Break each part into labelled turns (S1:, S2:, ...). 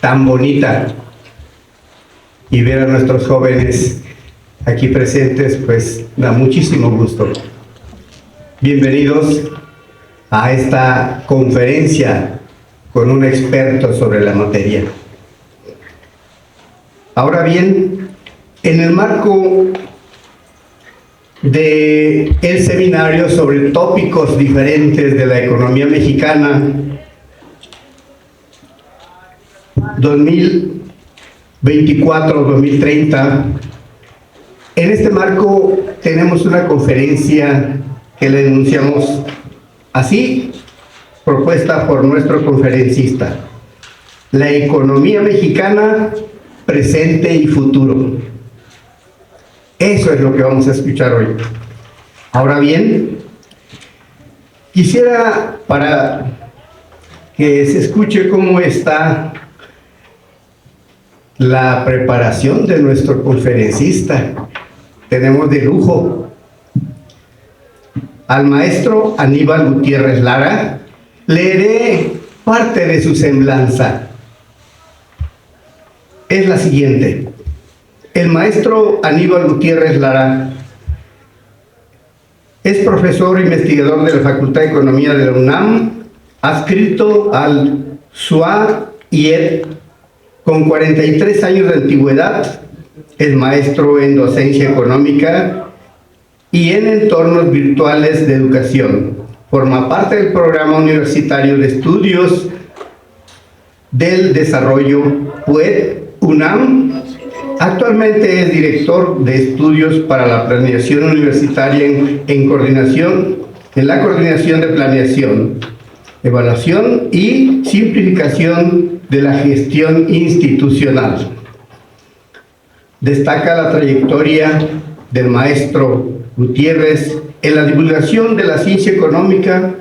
S1: tan bonita y ver a nuestros jóvenes aquí presentes, pues da muchísimo gusto. Bienvenidos a esta conferencia con un experto sobre la materia. Ahora bien, en el marco del seminario sobre tópicos diferentes de la economía mexicana 2024-2030, en este marco tenemos una conferencia que le enunciamos así, propuesta por nuestro conferencista: la economía mexicana, presente y futuro. Eso es lo que vamos a escuchar hoy. Ahora bien, quisiera, para que se escuche cómo está la preparación de nuestro conferencista, tenemos de lujo al maestro Aníbal Gutiérrez Lara. Leeré parte de su semblanza. Es la siguiente. El maestro Aníbal Gutiérrez Lara es profesor e investigador de la Facultad de Economía de la UNAM, adscrito al SUA-IED, con 43 años de antigüedad. Es maestro en docencia económica y en entornos virtuales de educación. Forma parte del programa universitario de estudios del desarrollo PUED-UNAM. Actualmente es director de estudios para la planeación universitaria en la coordinación de planeación, evaluación y simplificación de la gestión institucional. Destaca la trayectoria del maestro Gutiérrez en la divulgación de la ciencia económica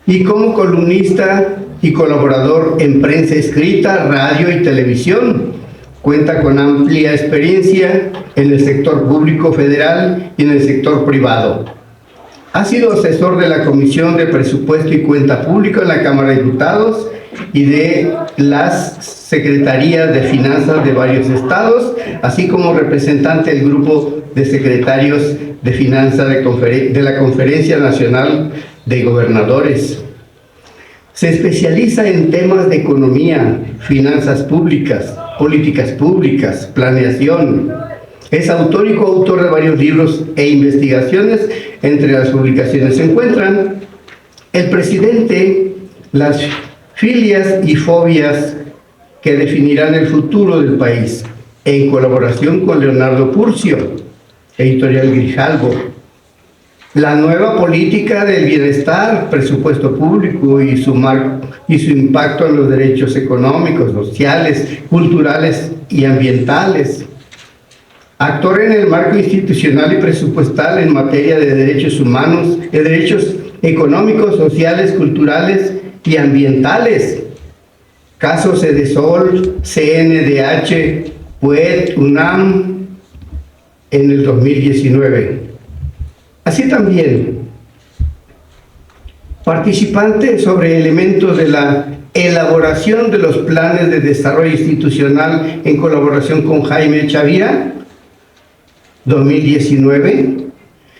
S1: y como columnista y colaborador en prensa escrita, radio y televisión. Cuenta con amplia experiencia en el sector público federal y en el sector privado. Ha sido asesor de la Comisión de Presupuesto y Cuenta Pública en la Cámara de Diputados y de las Secretarías de Finanzas de varios estados, así como representante del Grupo de Secretarios de Finanzas de la Conferencia Nacional de Gobernadores. Se especializa en temas de economía, finanzas públicas, políticas públicas, planeación. Es autor y coautor de varios libros e investigaciones. Entre las publicaciones se encuentran El presidente, las filias y fobias que definirán el futuro del país, en colaboración con Leonardo Purcio, editorial Grijalbo. La nueva política del bienestar, presupuesto público y su impacto en los derechos económicos, sociales, culturales y ambientales. Actor en el marco institucional y presupuestal en materia de derechos humanos, de derechos económicos, sociales, culturales y ambientales. Casos Edesol, CNDH, PUED, UNAM en el 2019. Así también, participante sobre elementos de la elaboración de los planes de desarrollo institucional en colaboración con Jaime Chavira, 2019.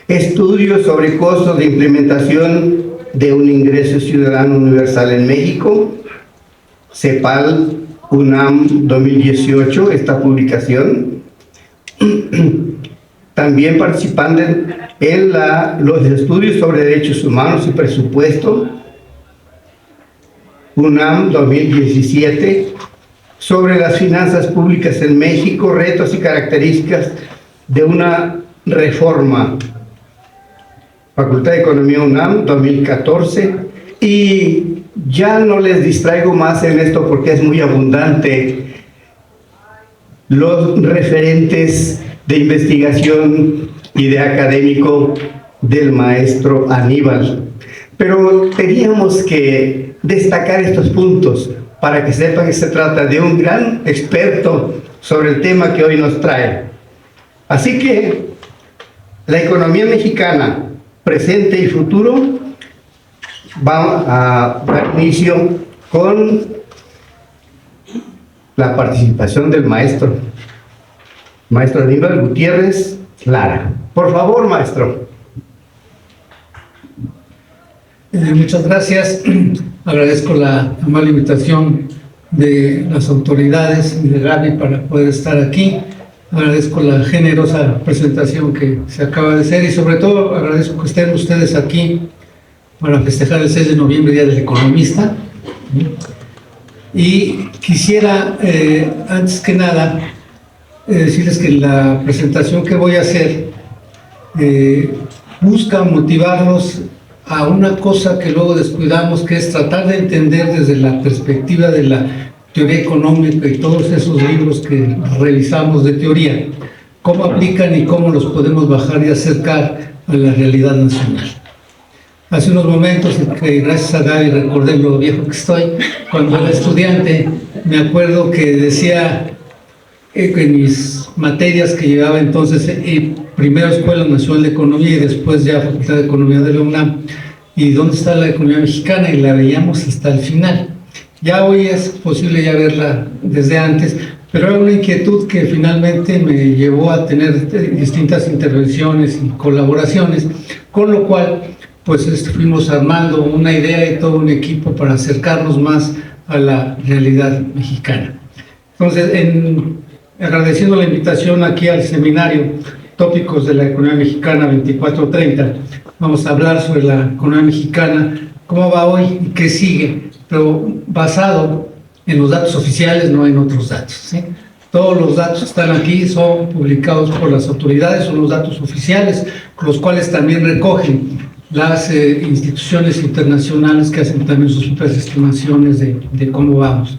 S1: Estudios sobre costos de implementación de un ingreso ciudadano universal en México, CEPAL, UNAM, 2018, esta publicación. También participando en los estudios sobre derechos humanos y presupuesto, UNAM 2017, sobre las finanzas públicas en México, retos y características de una reforma, Facultad de Economía UNAM 2014, y ya no les distraigo más en esto porque es muy abundante los referentes de investigación y de académico del maestro Aníbal. Pero teníamos que destacar estos puntos para que sepan que se trata de un gran experto sobre el tema que hoy nos trae. Así que la economía mexicana, presente y futuro, va a dar inicio con la participación del maestro Aníbal Gutiérrez Lara. Por favor, maestro.
S2: Muchas gracias. Agradezco la amable invitación de las autoridades de Gaby para poder estar aquí. Agradezco la generosa presentación que se acaba de hacer y sobre todo agradezco que estén ustedes aquí para festejar el 6 de noviembre, Día del Economista. Y quisiera, antes que nada, decirles que la presentación que voy a hacer busca motivarlos a una cosa que luego descuidamos, que es tratar de entender desde la perspectiva de la teoría económica y todos esos libros que revisamos de teoría, cómo aplican y cómo los podemos bajar y acercar a la realidad nacional. Hace unos momentos, que gracias a Gaby recordé lo viejo que estoy, cuando era estudiante, me acuerdo que decía en mis materias que llevaba entonces, primero Escuela Nacional de Economía y después ya Facultad de Economía de la UNAM, y dónde está la economía mexicana, y la veíamos hasta el final. Ya hoy es posible ya verla desde antes, pero era una inquietud que finalmente me llevó a tener distintas intervenciones y colaboraciones, con lo cual pues fuimos armando una idea y todo un equipo para acercarnos más a la realidad mexicana. Entonces, agradeciendo la invitación aquí al seminario Tópicos de la Economía Mexicana 24-30, vamos a hablar sobre la economía mexicana, cómo va hoy y qué sigue, pero basado en los datos oficiales, no en otros datos, ¿sí? Todos los datos que están aquí son publicados por las autoridades, son los datos oficiales, los cuales también recogen las instituciones internacionales que hacen también sus propias estimaciones de cómo vamos.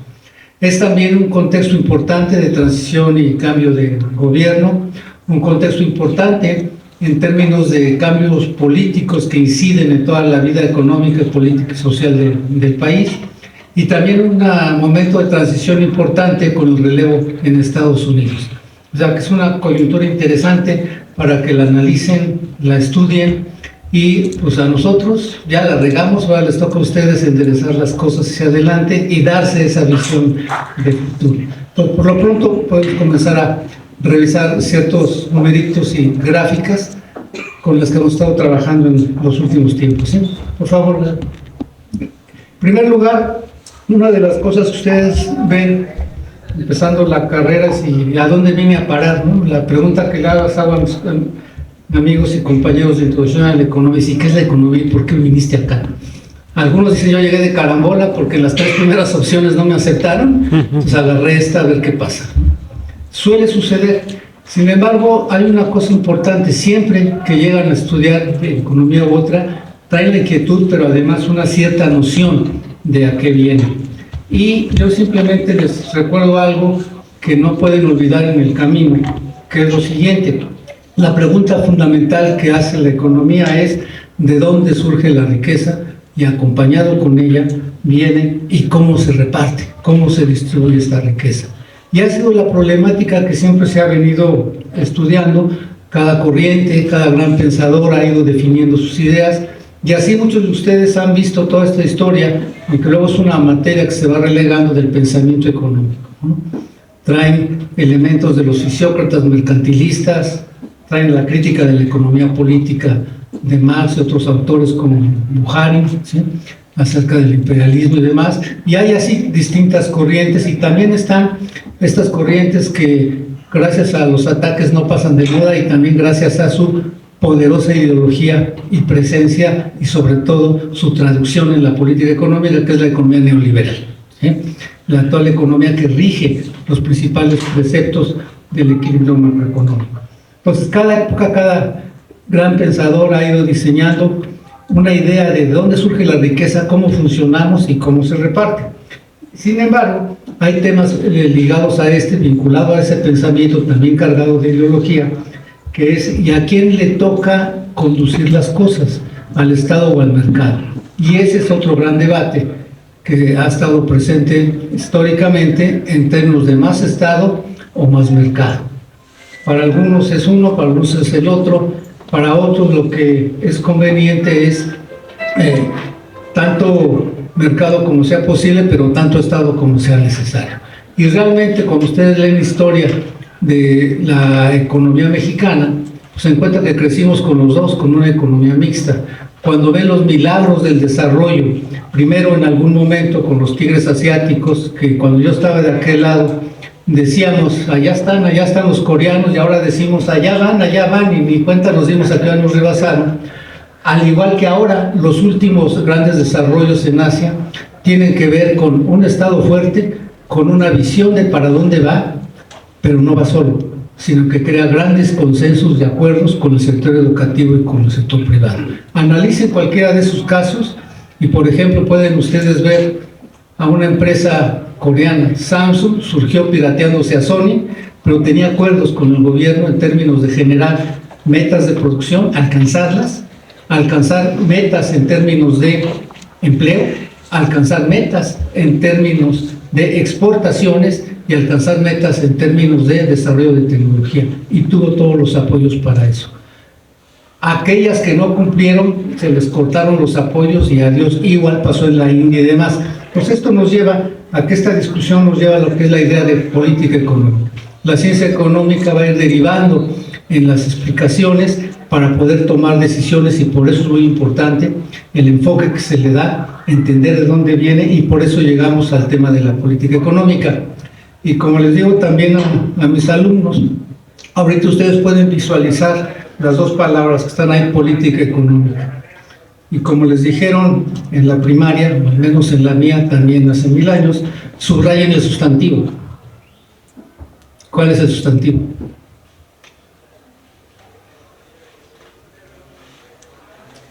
S2: Es también un contexto importante de transición y cambio de gobierno, un contexto importante en términos de cambios políticos que inciden en toda la vida económica, política y social del país, y también un momento de transición importante con el relevo en Estados Unidos. O sea que es una coyuntura interesante para que la analicen, la estudien, y pues a nosotros ya la regamos, ahora les toca a ustedes enderezar las cosas hacia adelante y darse esa visión de futuro. Entonces, por lo pronto podemos comenzar a revisar ciertos numeritos y gráficas con las que hemos estado trabajando en los últimos tiempos, ¿sí? Por favor. En primer lugar, una de las cosas que ustedes ven empezando la carrera es a dónde vine a parar, ¿no? La pregunta que le hago a mis amigos y compañeros de introducción a la economía, ¿y qué es la economía y por qué viniste acá? Algunos dicen, yo llegué de carambola porque en las 3 primeras opciones no me aceptaron, entonces agarré esta a ver qué pasa. Suele suceder. Sin embargo, hay una cosa importante, siempre que llegan a estudiar economía u otra, traen la inquietud, pero además una cierta noción de a qué vienen. Y yo simplemente les recuerdo algo que no pueden olvidar en el camino, que es lo siguiente. La pregunta fundamental que hace la economía es de dónde surge la riqueza y acompañado con ella viene y cómo se reparte, cómo se distribuye esta riqueza. Y ha sido la problemática que siempre se ha venido estudiando. Cada corriente, cada gran pensador ha ido definiendo sus ideas, y así muchos de ustedes han visto toda esta historia, aunque luego es una materia que se va relegando del pensamiento económico, ¿no? Traen elementos de los fisiócratas mercantilistas, traen la crítica de la economía política de Marx y otros autores como Buharin, ¿sí?, acerca del imperialismo y demás, y hay así distintas corrientes, y también están estas corrientes que gracias a los ataques no pasan de moda, y también gracias a su poderosa ideología y presencia, y sobre todo su traducción en la política económica, que es la economía neoliberal, ¿sí?, la actual economía que rige los principales preceptos del equilibrio macroeconómico. Entonces, cada época, cada gran pensador ha ido diseñando una idea de dónde surge la riqueza, cómo funcionamos y cómo se reparte. Sin embargo, hay temas ligados a vinculados a ese pensamiento también cargado de ideología, que es, ¿y a quién le toca conducir las cosas? ¿Al Estado o al mercado? Y ese es otro gran debate que ha estado presente históricamente en términos de más Estado o más mercado. Para algunos es uno, para algunos es el otro, para otros lo que es conveniente es tanto mercado como sea posible, pero tanto Estado como sea necesario. Y realmente cuando ustedes leen la historia de la economía mexicana, pues se encuentra que crecimos con los dos, con una economía mixta. Cuando ven los milagros del desarrollo, primero en algún momento con los tigres asiáticos, que cuando yo estaba de aquel lado, decíamos, allá están los coreanos, y ahora decimos, allá van, y ni cuenta nos dimos a que nos rebasaron. Al igual que ahora, los últimos grandes desarrollos en Asia tienen que ver con un Estado fuerte, con una visión de para dónde va, pero no va solo, sino que crea grandes consensos de acuerdos con el sector educativo y con el sector privado. Analicen cualquiera de esos casos y, por ejemplo, pueden ustedes ver a una empresa coreana, Samsung, surgió pirateándose a Sony, pero tenía acuerdos con el gobierno en términos de generar metas de producción, alcanzarlas, alcanzar metas en términos de empleo, alcanzar metas en términos de exportaciones y alcanzar metas en términos de desarrollo de tecnología, y tuvo todos los apoyos para eso. Aquellas que no cumplieron, se les cortaron los apoyos y adiós. Igual pasó en la India y demás. Pues esto nos lleva a que esta discusión nos lleva a lo que es la idea de política económica. La ciencia económica va a ir derivando en las explicaciones para poder tomar decisiones, y por eso es muy importante el enfoque que se le da, entender de dónde viene, y por eso llegamos al tema de la política económica. Y como les digo también a mis alumnos, ahorita ustedes pueden visualizar las dos palabras que están ahí, política económica. Y como les dijeron en la primaria, o al menos en la mía también hace 1000 años, subrayen el sustantivo. ¿Cuál es el sustantivo?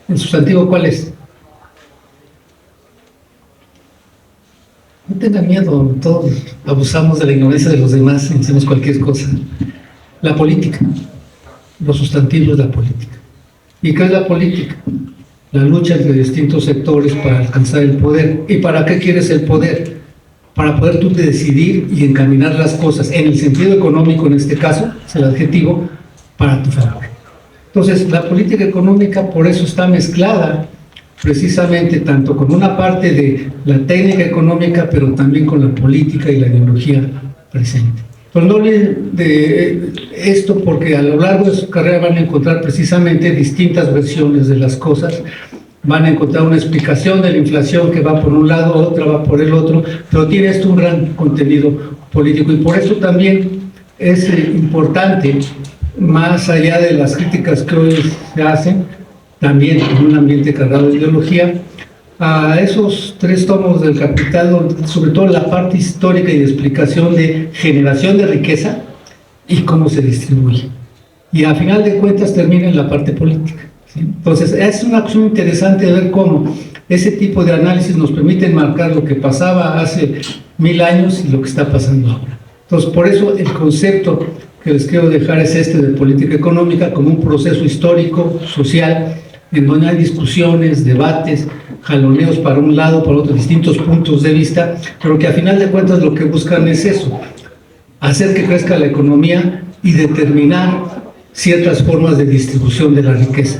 S2: ¿El sustantivo cuál es? No tengan miedo, todos abusamos de la ignorancia de los demás y decimos cualquier cosa. La política, los sustantivos de la política. ¿Y qué es la política? La lucha entre distintos sectores para alcanzar el poder. ¿Y para qué quieres el poder? Para poder tú decidir y encaminar las cosas, en el sentido económico en este caso, es el adjetivo, para tu favor. Entonces, la política económica por eso está mezclada precisamente tanto con una parte de la técnica económica, pero también con la política y la ideología presente. Pues no olviden de esto, porque a lo largo de su carrera van a encontrar precisamente distintas versiones de las cosas. Van a encontrar una explicación de la inflación que va por un lado, otra va por el otro, pero tiene esto un gran contenido político, y por eso también es importante, más allá de las críticas que hoy se hacen, también en un ambiente cargado de ideología, a esos 3 tomos del Capital, sobre todo la parte histórica y de explicación de generación de riqueza y cómo se distribuye. Y a final de cuentas termina en la parte política, ¿sí? Entonces es una acción interesante de ver cómo ese tipo de análisis nos permite marcar lo que pasaba hace 1000 años y lo que está pasando ahora. Entonces, por eso el concepto que les quiero dejar es este de política económica como un proceso histórico, social, en donde hay discusiones, debates, jaloneos para un lado, para otro, distintos puntos de vista, pero que a final de cuentas lo que buscan es eso, hacer que crezca la economía y determinar ciertas formas de distribución de la riqueza.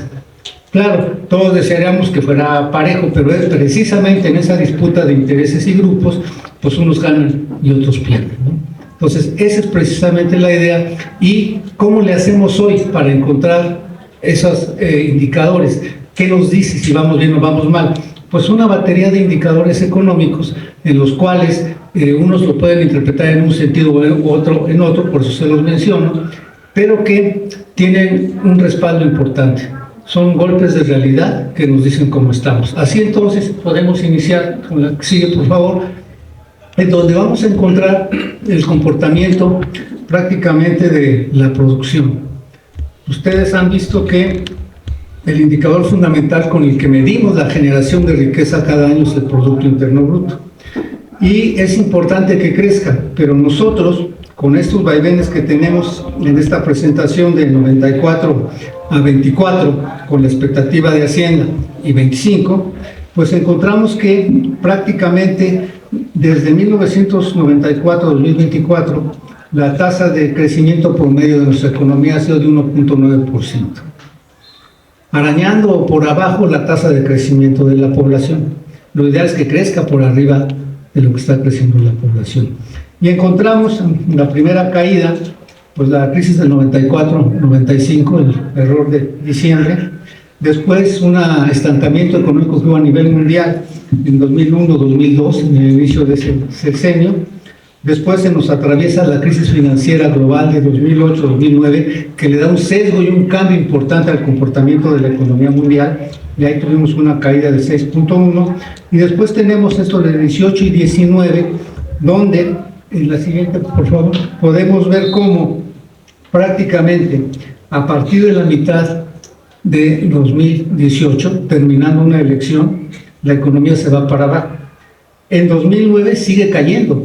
S2: Claro, todos desearíamos que fuera parejo, pero es precisamente en esa disputa de intereses y grupos, pues unos ganan y otros pierden, ¿no? Entonces, esa es precisamente la idea. ¿Y cómo le hacemos hoy para encontrar esos indicadores? ¿Qué nos dice si vamos bien o vamos mal? Pues una batería de indicadores económicos en los cuales unos lo pueden interpretar en un sentido u otro en otro, por eso se los menciono, pero que tienen un respaldo importante. Son golpes de realidad que nos dicen cómo estamos. Así entonces podemos iniciar con la que sigue, por favor, en donde vamos a encontrar el comportamiento prácticamente de la producción. Ustedes han visto que el indicador fundamental con el que medimos la generación de riqueza cada año es el Producto Interno Bruto. Y es importante que crezca, pero nosotros, con estos vaivenes que tenemos en esta presentación de 94 a 24, con la expectativa de Hacienda, y 25, pues encontramos que prácticamente desde 1994 a 2024, la tasa de crecimiento promedio de nuestra economía ha sido de 1.9%, arañando por abajo la tasa de crecimiento de la población. Lo ideal es que crezca por arriba de lo que está creciendo la población. Y encontramos en la primera caída, pues la crisis del 94-95, el error de diciembre. Después un estancamiento económico que hubo a nivel mundial en 2001-2002, en el inicio de ese sexenio. Después se nos atraviesa la crisis financiera global de 2008-2009, que le da un sesgo y un cambio importante al comportamiento de la economía mundial, y ahí tuvimos una caída de 6.1, y después tenemos esto de 18 y 19, donde, en la siguiente, por favor, podemos ver cómo prácticamente a partir de la mitad de 2018, terminando una elección, la economía se va para abajo. En 2009 sigue cayendo.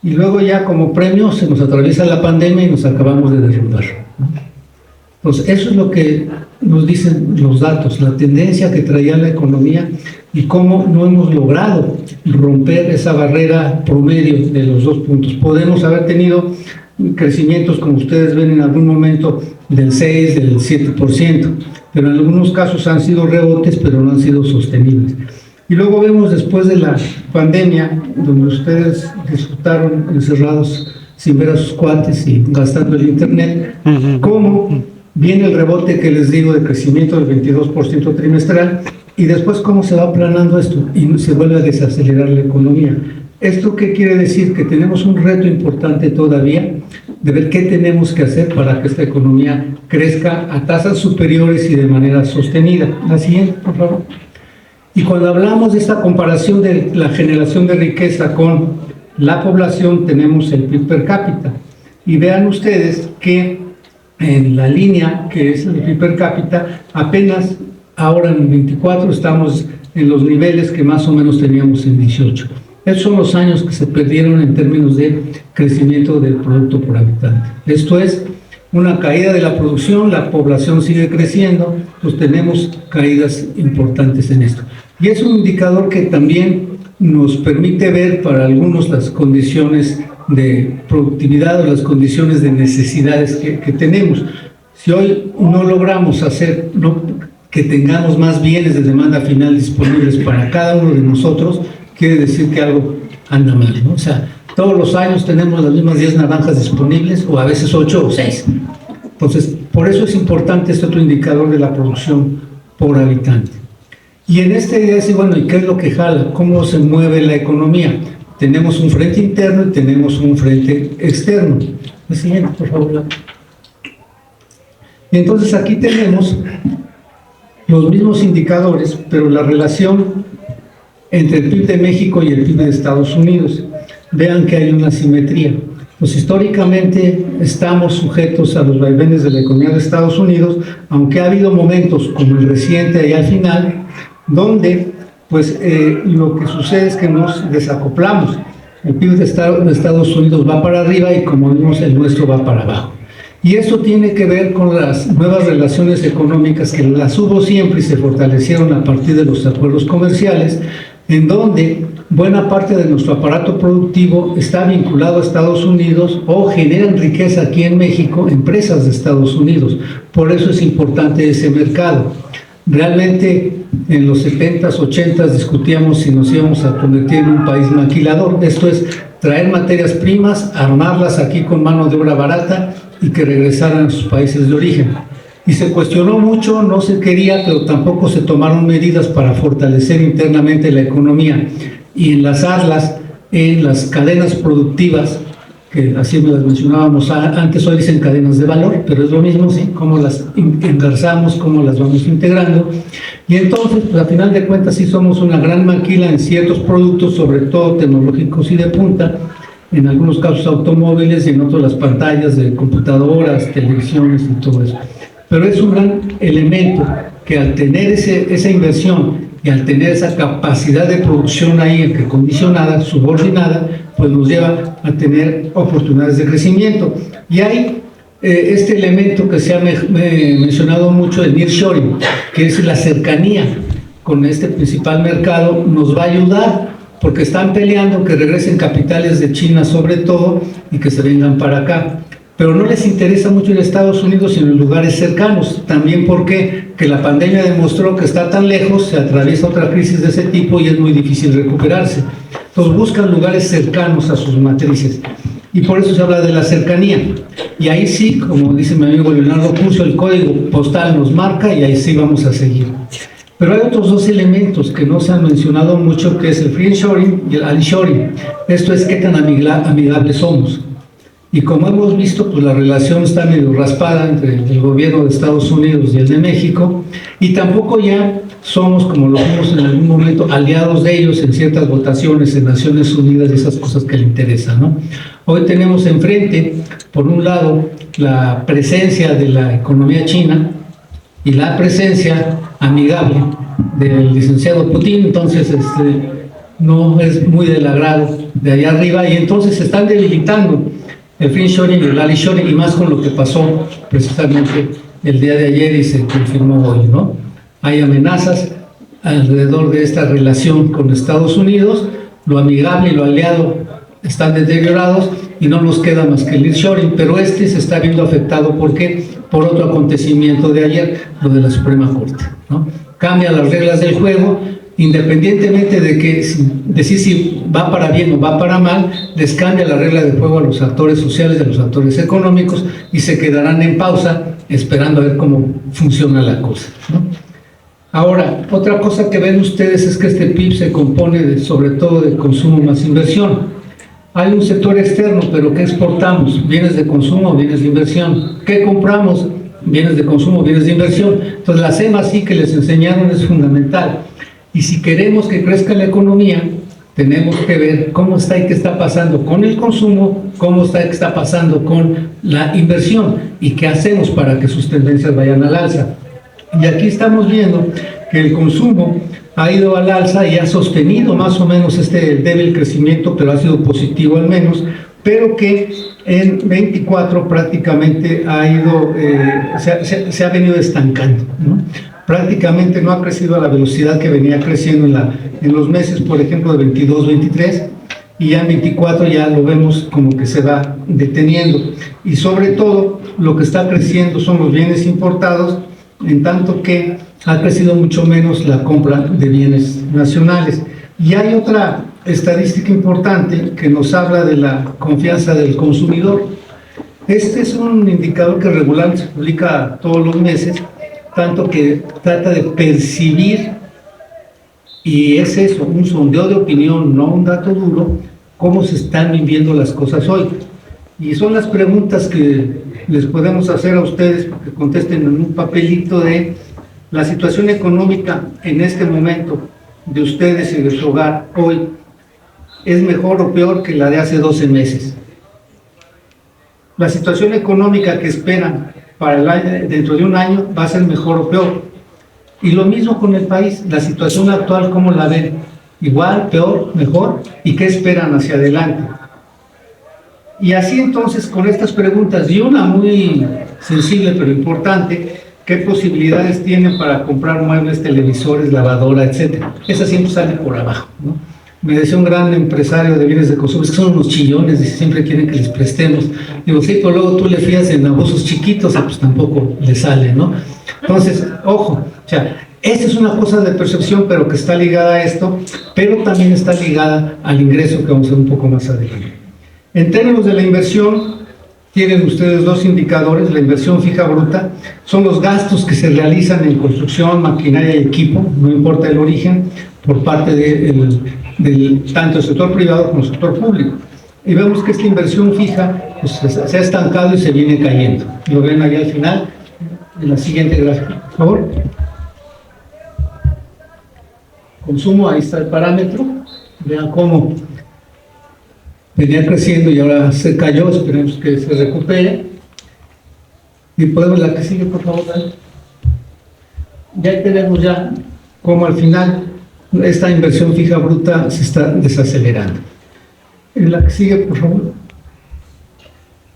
S2: Y luego ya como premio se nos atraviesa la pandemia y nos acabamos de derrumbar. Entonces, eso es lo que nos dicen los datos, la tendencia que traía la economía y cómo no hemos logrado romper esa barrera promedio de los 2 puntos. Podemos haber tenido crecimientos, como ustedes ven en algún momento, del 6, del 7%, pero en algunos casos han sido rebotes, pero no han sido sostenibles. Y luego vemos después de la pandemia, donde ustedes disfrutaron encerrados sin ver a sus cuates y gastando el internet, cómo viene el rebote que les digo de crecimiento del 22% trimestral, y después cómo se va aplanando esto y se vuelve a desacelerar la economía. ¿Esto qué quiere decir? Que tenemos un reto importante todavía de ver qué tenemos que hacer para que esta economía crezca a tasas superiores y de manera sostenida. La siguiente, por favor. Y cuando hablamos de esta comparación de la generación de riqueza con la población, tenemos el PIB per cápita. Y vean ustedes que en la línea que es el PIB per cápita, apenas ahora en 24 estamos en los niveles que más o menos teníamos en 18. Esos son los años que se perdieron en términos de crecimiento del producto por habitante. Esto es una caída de la producción, la población sigue creciendo, pues tenemos caídas importantes en esto. Y es un indicador que también nos permite ver para algunos las condiciones de productividad o las condiciones de necesidades que tenemos. Si hoy no logramos hacer que tengamos más bienes de demanda final disponibles para cada uno de nosotros, quiere decir que algo anda mal, ¿no? O sea, todos los años tenemos las mismas 10 naranjas disponibles, o a veces 8 o 6. Entonces, por eso es importante este otro indicador de la producción por habitante. Y en esta idea es, bueno, ¿y qué es lo que jala? ¿Cómo se mueve la economía? Tenemos un frente interno y tenemos un frente externo. La siguiente, por favor. Y entonces aquí tenemos los mismos indicadores, pero la relación entre el PIB de México y el PIB de Estados Unidos. Vean que hay una simetría. Pues históricamente estamos sujetos a los vaivenes de la economía de Estados Unidos, aunque ha habido momentos como el reciente ahí al final, donde pues lo que sucede es que nos desacoplamos. El PIB de Estados Unidos va para arriba y, como vimos, el nuestro va para abajo. Y esto tiene que ver con las nuevas relaciones económicas que las hubo siempre y se fortalecieron a partir de los acuerdos comerciales, en donde buena parte de nuestro aparato productivo está vinculado a Estados Unidos o generan riqueza aquí en México empresas de Estados Unidos. Por eso es importante ese mercado. Realmente en los 70s, 80s discutíamos si nos íbamos a convertir en un país maquilador. Esto es traer materias primas, armarlas aquí con mano de obra barata y que regresaran a sus países de origen. Y se cuestionó mucho, no se quería, pero tampoco se tomaron medidas para fortalecer internamente la economía y enlazarlas en las cadenas productivas, que así me las mencionábamos antes, hoy dicen cadenas de valor, pero es lo mismo, ¿sí? Cómo las engarzamos, cómo las vamos integrando. Y entonces, pues a final de cuentas, sí somos una gran maquila en ciertos productos, sobre todo tecnológicos y de punta, en algunos casos automóviles y en otros las pantallas de computadoras, televisiones y todo eso. Pero es un gran elemento que al tener esa inversión y al tener esa capacidad de producción ahí condicionada, subordinada, pues nos lleva a tener oportunidades de crecimiento. Y hay este elemento que se ha mencionado mucho, el nearshoring, que es la cercanía con este principal mercado, nos va a ayudar porque están peleando que regresen capitales de China sobre todo y que se vengan para acá. Pero no les interesa mucho en Estados Unidos, sino en lugares cercanos. También porque la pandemia demostró que está tan lejos, se atraviesa otra crisis de ese tipo y es muy difícil recuperarse. Entonces buscan lugares cercanos a sus matrices. Y por eso se habla de la cercanía. Y ahí sí, como dice mi amigo Leonardo Curcio, el código postal nos marca y ahí sí vamos a seguir. Pero hay otros dos elementos que no se han mencionado mucho, que es el friendshoring y el alishoring. Esto es qué tan amigables somos. Y como hemos visto, pues la relación está medio raspada entre el gobierno de Estados Unidos y el de México, y tampoco ya somos, como lo vimos en algún momento, aliados de ellos en ciertas votaciones en Naciones Unidas y esas cosas que le interesan, ¿no? Hoy tenemos enfrente, por un lado, la presencia de la economía china y la presencia amigable del licenciado Putin, entonces no es muy del agrado de allá arriba, y entonces se están debilitando el friendshoring y el alishoring, y más con lo que pasó precisamente el día de ayer y se confirmó hoy, ¿no? Hay amenazas alrededor de esta relación con Estados Unidos, lo amigable y lo aliado están deteriorados y no nos queda más que el nearshoring, pero se está viendo afectado, ¿por qué? Por otro acontecimiento de ayer, lo de la Suprema Corte, ¿no? Cambian las reglas del juego, independientemente de que decir si va para bien o va para mal, les cambia la regla de juego a los actores sociales y a los actores económicos y se quedarán en pausa esperando a ver cómo funciona la cosa, ¿no? Ahora, otra cosa que ven ustedes es que este PIB se compone sobre todo de consumo más inversión. Hay un sector externo, pero ¿qué exportamos? Bienes de consumo, bienes de inversión. ¿Qué compramos? Bienes de consumo, bienes de inversión. Entonces la C+I que les enseñaron es fundamental. Y si queremos que crezca la economía, tenemos que ver cómo está y qué está pasando con el consumo, cómo está y qué está pasando con la inversión y qué hacemos para que sus tendencias vayan al alza. Y aquí estamos viendo que el consumo ha ido al alza y ha sostenido más o menos este débil crecimiento, pero ha sido positivo al menos, pero que en 24 prácticamente ha ido, se ha venido estancando, ¿no? Prácticamente no ha crecido a la velocidad que venía creciendo en los meses, por ejemplo, de 22, 23, y ya en 24 ya lo vemos como que se va deteniendo. Y sobre todo, lo que está creciendo son los bienes importados, en tanto que ha crecido mucho menos la compra de bienes nacionales. Y hay otra estadística importante que nos habla de la confianza del consumidor. Este es un indicador que regularmente se publica todos los meses, tanto que trata de percibir, y es eso, un sondeo de opinión, no un dato duro, cómo se están viviendo las cosas hoy. Y son las preguntas que les podemos hacer a ustedes, porque contesten en un papelito de la situación económica en este momento de ustedes y de su hogar hoy. ¿Es mejor o peor que la de hace 12 meses? La situación económica que esperan para el año, dentro de un año, va a ser mejor o peor. Y lo mismo con el país, la situación actual, ¿cómo la ven? ¿Igual, peor, mejor? ¿Y qué esperan hacia adelante? Y así entonces, con estas preguntas, y una muy sensible pero importante, ¿qué posibilidades tienen para comprar muebles, televisores, lavadora, etcétera? Esa siempre sale por abajo, ¿no? Me decía un gran empresario de bienes de consumo, es que son unos chillones y siempre quieren que les prestemos. Digo, sí, pero luego tú le fías en abusos chiquitos, pues tampoco le sale, ¿no? Entonces, ojo, o sea, esta es una cosa de percepción, pero que está ligada a esto, pero también está ligada al ingreso, que vamos a ver un poco más adelante. En términos de la inversión, tienen ustedes dos indicadores. La inversión fija bruta son los gastos que se realizan en construcción, maquinaria y equipo, no importa el origen, por parte del tanto el sector privado como el sector público. Y vemos que esta inversión fija pues, se ha estancado y se viene cayendo. Lo ven ahí al final, en la siguiente gráfica, por favor. Consumo, ahí está el parámetro. Vean cómo venía creciendo y ahora se cayó, esperemos que se recupere. Y podemos la que sigue, por favor. Ya tenemos ya como al final esta inversión fija bruta se está desacelerando. En la que sigue, por favor.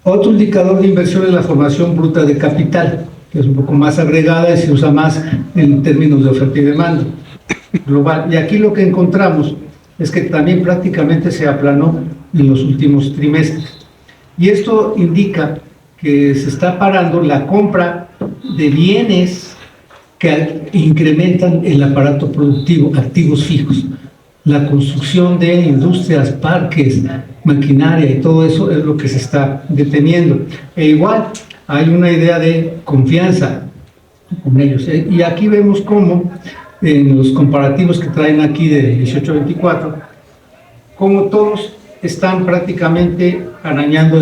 S2: Otro indicador de inversión es la formación bruta de capital, que es un poco más agregada y se usa más en términos de oferta y demanda global. Y aquí lo que encontramos es que también prácticamente se aplanó en los últimos trimestres. Y esto indica que se está parando la compra de bienes que incrementan el aparato productivo, activos fijos. la construcción de industrias, parques, maquinaria y todo eso es lo que se está deteniendo. E igual hay una idea de confianza con ellos. Y aquí vemos cómo en los comparativos que traen aquí de 18-24, cómo todos están prácticamente arañando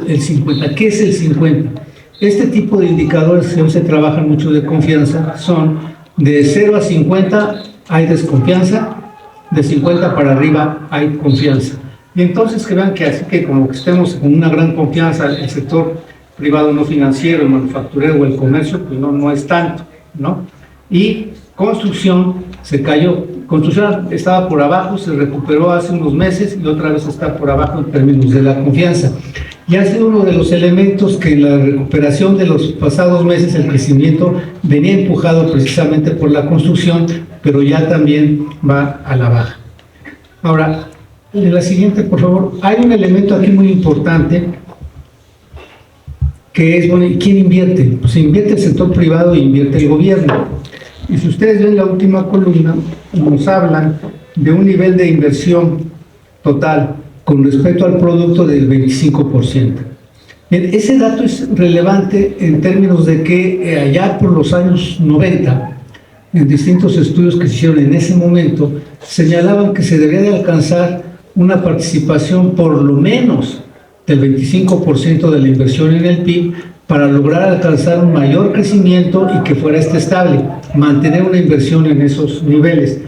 S2: el 50. ¿Qué es el 50? Este tipo de indicadores que hoy se trabajan mucho de confianza son de 0 a 50 hay desconfianza, de 50 para arriba hay confianza. Y entonces que vean que así que como que estemos con una gran confianza el sector privado no financiero, el manufacturero o el comercio, pues no es tanto, ¿no? Y construcción se cayó. Construcción estaba por abajo, se recuperó hace unos meses y otra vez está por abajo en términos de la confianza. Y ha sido uno de los elementos que en la recuperación de los pasados meses el crecimiento venía empujado precisamente por la construcción, pero ya también va a la baja. Ahora, en la siguiente, por favor, hay un elemento aquí muy importante que es, bueno, ¿quién invierte? Pues invierte el sector privado e invierte el gobierno. Y si ustedes ven la última columna, nos hablan de un nivel de inversión total con respecto al producto del 25%. Ese dato es relevante en términos de que allá por los años 90, en distintos estudios que se hicieron en ese momento, señalaban que se debería de alcanzar una participación por lo menos del 25% de la inversión en el PIB para lograr alcanzar un mayor crecimiento y que fuera estable, mantener una inversión en esos niveles.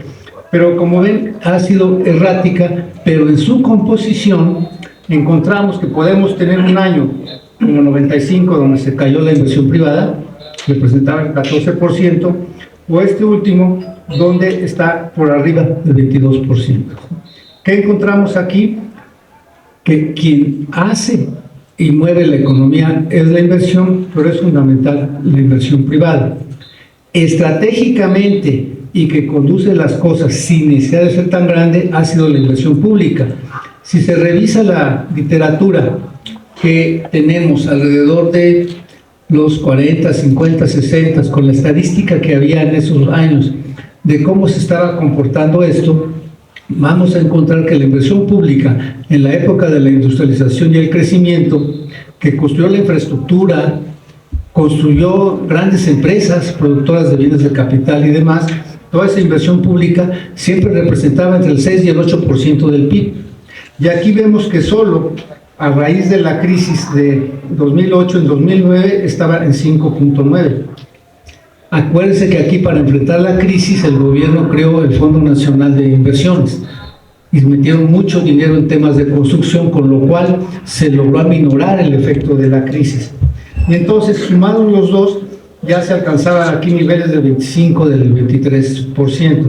S2: Pero como ven, ha sido errática, pero en su composición encontramos que podemos tener un año como 95, donde se cayó la inversión privada, representaba el 14%, o este último, donde está por arriba del 22%. ¿Qué encontramos aquí? Que quien hace y mueve la economía es la inversión, pero es fundamental la inversión privada. Estratégicamente, y que conduce las cosas sin necesidad de ser tan grande, ha sido la inversión pública. Si se revisa la literatura que tenemos alrededor de los 40, 50, 60, con la estadística que había en esos años de cómo se estaba comportando esto, vamos a encontrar que la inversión pública en la época de la industrialización y el crecimiento, que construyó la infraestructura, construyó grandes empresas productoras de bienes de capital y demás, toda esa inversión pública siempre representaba entre el 6 y el 8% del PIB. Y aquí vemos que solo a raíz de la crisis de 2008 en 2009 estaba en 5.9. Acuérdense que aquí para enfrentar la crisis el gobierno creó el Fondo Nacional de Inversiones y metieron mucho dinero en temas de construcción, con lo cual se logró aminorar el efecto de la crisis. Y entonces, sumados los dos, ya se alcanzaban aquí niveles del 25, del 23%.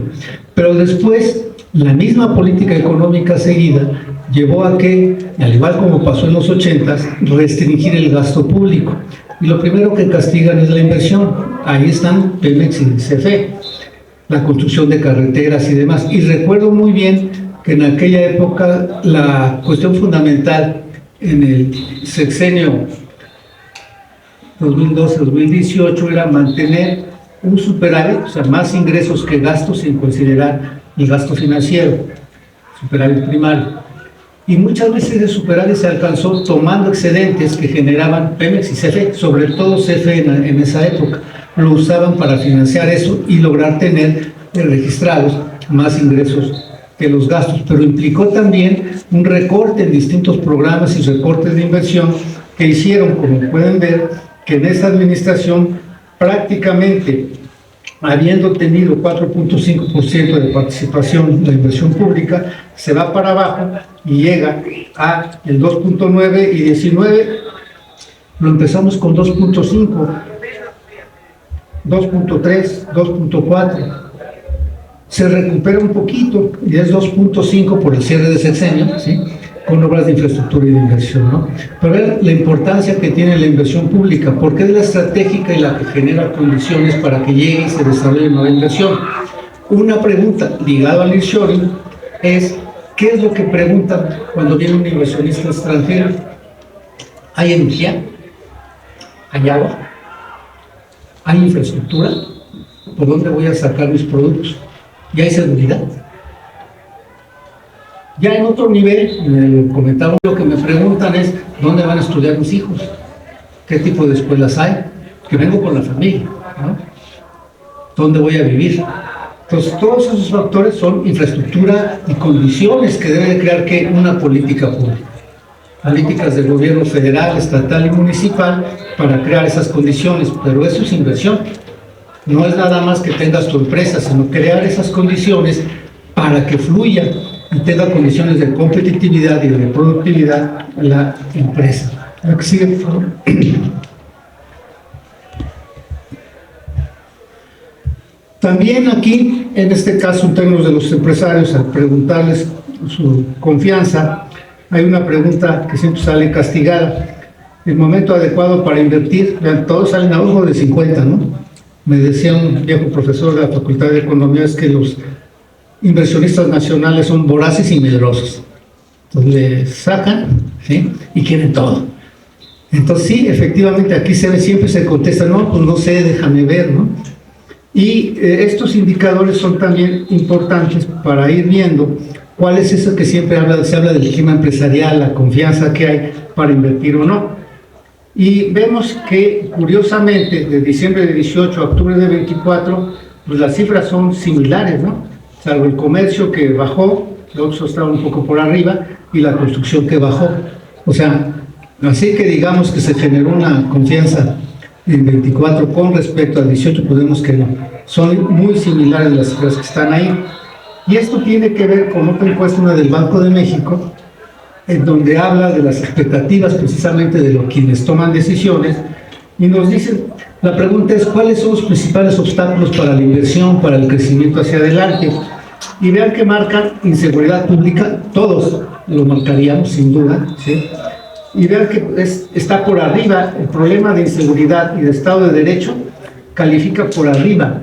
S2: Pero después, la misma política económica seguida llevó a que, al igual como pasó en los 80s, restringir el gasto público. Y lo primero que castigan es la inversión. Ahí están Pemex y CFE, la construcción de carreteras y demás. Y recuerdo muy bien que en aquella época la cuestión fundamental en el sexenio 2012-2018 era mantener un superávit, o sea, más ingresos que gastos sin considerar el gasto financiero, superávit primario. Y muchas veces el superávit se alcanzó tomando excedentes que generaban Pemex y CFE, sobre todo CFE en esa época. Lo usaban para financiar eso y lograr tener registrados más ingresos que los gastos, pero implicó también un recorte en distintos programas y recortes de inversión que hicieron, como pueden ver, que en esta administración prácticamente, habiendo tenido 4.5% de participación en la inversión pública, se va para abajo y llega a el 2.9 y 19, lo empezamos con 2.5, 2.3, 2.4, se recupera un poquito y es 2.5 por el cierre de sexenio, ¿sí?, con obras de infraestructura y de inversión, ¿no? Pero ver la importancia que tiene la inversión pública, porque es la estratégica y la que genera condiciones para que llegue y se desarrolle nueva inversión. Una pregunta ligada al nearshoring es, ¿qué es lo que preguntan cuando viene un inversionista extranjero? ¿Hay energía? ¿Hay agua? ¿Hay infraestructura? ¿Por dónde voy a sacar mis productos? ¿Y hay seguridad? Ya en otro nivel, me comentaba, lo que me preguntan es, ¿dónde van a estudiar mis hijos? ¿Qué tipo de escuelas hay? Que vengo con la familia, ¿no? ¿Dónde voy a vivir? Entonces, todos esos factores son infraestructura y condiciones que debe crear que una política pública. Políticas del gobierno federal, estatal y municipal para crear esas condiciones, pero eso es inversión. No es nada más que tengas tu empresa, sino crear esas condiciones para que fluya y tenga condiciones de competitividad y de productividad la empresa. La que sigue, por favor. También aquí, en este caso, en términos de los empresarios, al preguntarles su confianza, hay una pregunta que siempre sale castigada. El momento adecuado para invertir, vean, todos salen a ojo de 50, ¿no? Me decía un viejo profesor de la Facultad de Economía, es que los inversionistas nacionales son voraces y medrosos. Entonces le sacan, ¿sí? Y quieren todo. Entonces sí, efectivamente aquí siempre se contesta, no, pues no sé, déjame ver, ¿no? Y estos indicadores son también importantes para ir viendo cuál es eso que siempre se habla del clima empresarial, la confianza que hay para invertir o no. Y vemos que, curiosamente, de diciembre de 18 a octubre de 24, pues las cifras son similares, ¿no? Salvo el comercio que bajó, los otros estaban un poco por arriba, y la construcción que bajó. O sea, así que digamos que se generó una confianza en 24 con respecto al 18, podemos que no. Son muy similares las cifras que están ahí. Y esto tiene que ver con otra encuesta, una del Banco de México, en donde habla de las expectativas precisamente de quienes toman decisiones, y nos dicen, la pregunta es, ¿cuáles son los principales obstáculos para la inversión, para el crecimiento hacia adelante? Y vean que marcan inseguridad pública, todos lo marcaríamos sin duda, ¿sí? Y vean que está por arriba, el problema de inseguridad y de Estado de Derecho califica por arriba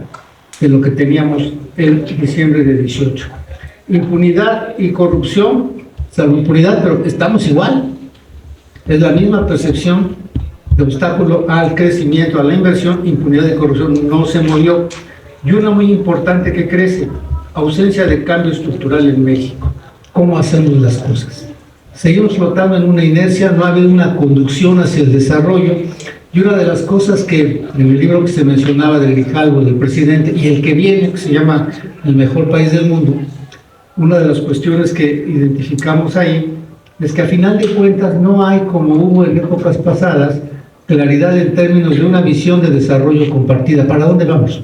S2: de lo que teníamos en diciembre de 18. Impunidad y corrupción, salvo impunidad, pero estamos igual. Es la misma percepción de obstáculo al crecimiento, a la inversión, impunidad y corrupción no se movió. Y una muy importante que crece, ausencia de cambio estructural en México. ¿Cómo hacemos las cosas? Seguimos flotando en una inercia, no ha habido una conducción hacia el desarrollo. Y una de las cosas que en el libro que se mencionaba del Grijalvo, del presidente, y el que viene, que se llama El mejor país del mundo, una de las cuestiones que identificamos ahí es que a final de cuentas no hay, como hubo en épocas pasadas, claridad en términos de una visión de desarrollo compartida. ¿Para dónde vamos?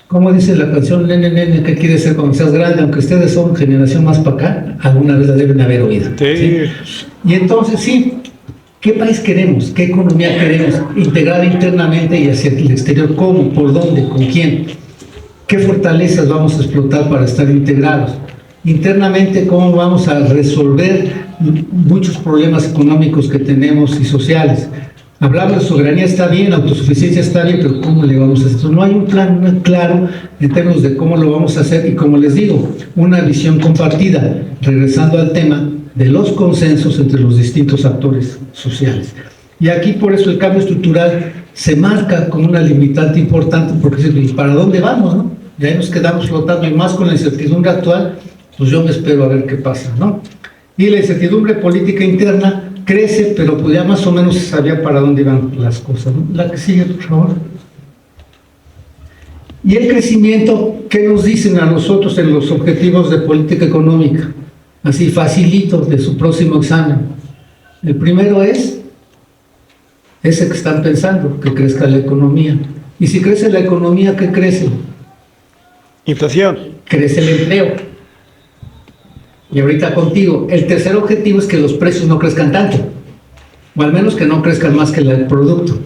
S2: Como dice la canción, nene, nene, ¿qué quieres ser cuando seas grande? Aunque ustedes son generación más para acá, alguna vez la deben haber oído. Sí. ¿Sí? Y entonces, sí, ¿qué país queremos? ¿Qué economía queremos? Integrada internamente y hacia el exterior. ¿Cómo? ¿Por dónde? ¿Con quién? ¿Qué fortalezas vamos a explotar para estar integrados? Internamente, ¿cómo vamos a resolver muchos problemas económicos que tenemos y sociales? Hablamos de soberanía, está bien, autosuficiencia está bien, pero ¿cómo le vamos a hacer? No hay un plan claro en términos de cómo lo vamos a hacer y, como les digo, una visión compartida, regresando al tema de los consensos entre los distintos actores sociales. Y aquí, por eso, el cambio estructural se marca como una limitante importante, porque ¿para dónde vamos, no? Y ahí nos quedamos flotando, y más con la incertidumbre actual, pues yo me espero a ver qué pasa, ¿no? Y la incertidumbre política interna crece, pero pues ya más o menos se sabía para dónde iban las cosas, ¿no? La que sigue, por favor. Y el crecimiento, ¿qué nos dicen a nosotros en los objetivos de política económica? Así, facilito, de su próximo examen. El primero es ese que están pensando, que crezca la economía. Y si crece la economía, ¿qué crece?
S3: Inflación.
S2: Crece el empleo. Y ahorita contigo, el tercer objetivo es que los precios no crezcan tanto, o al menos que no crezcan más que el producto.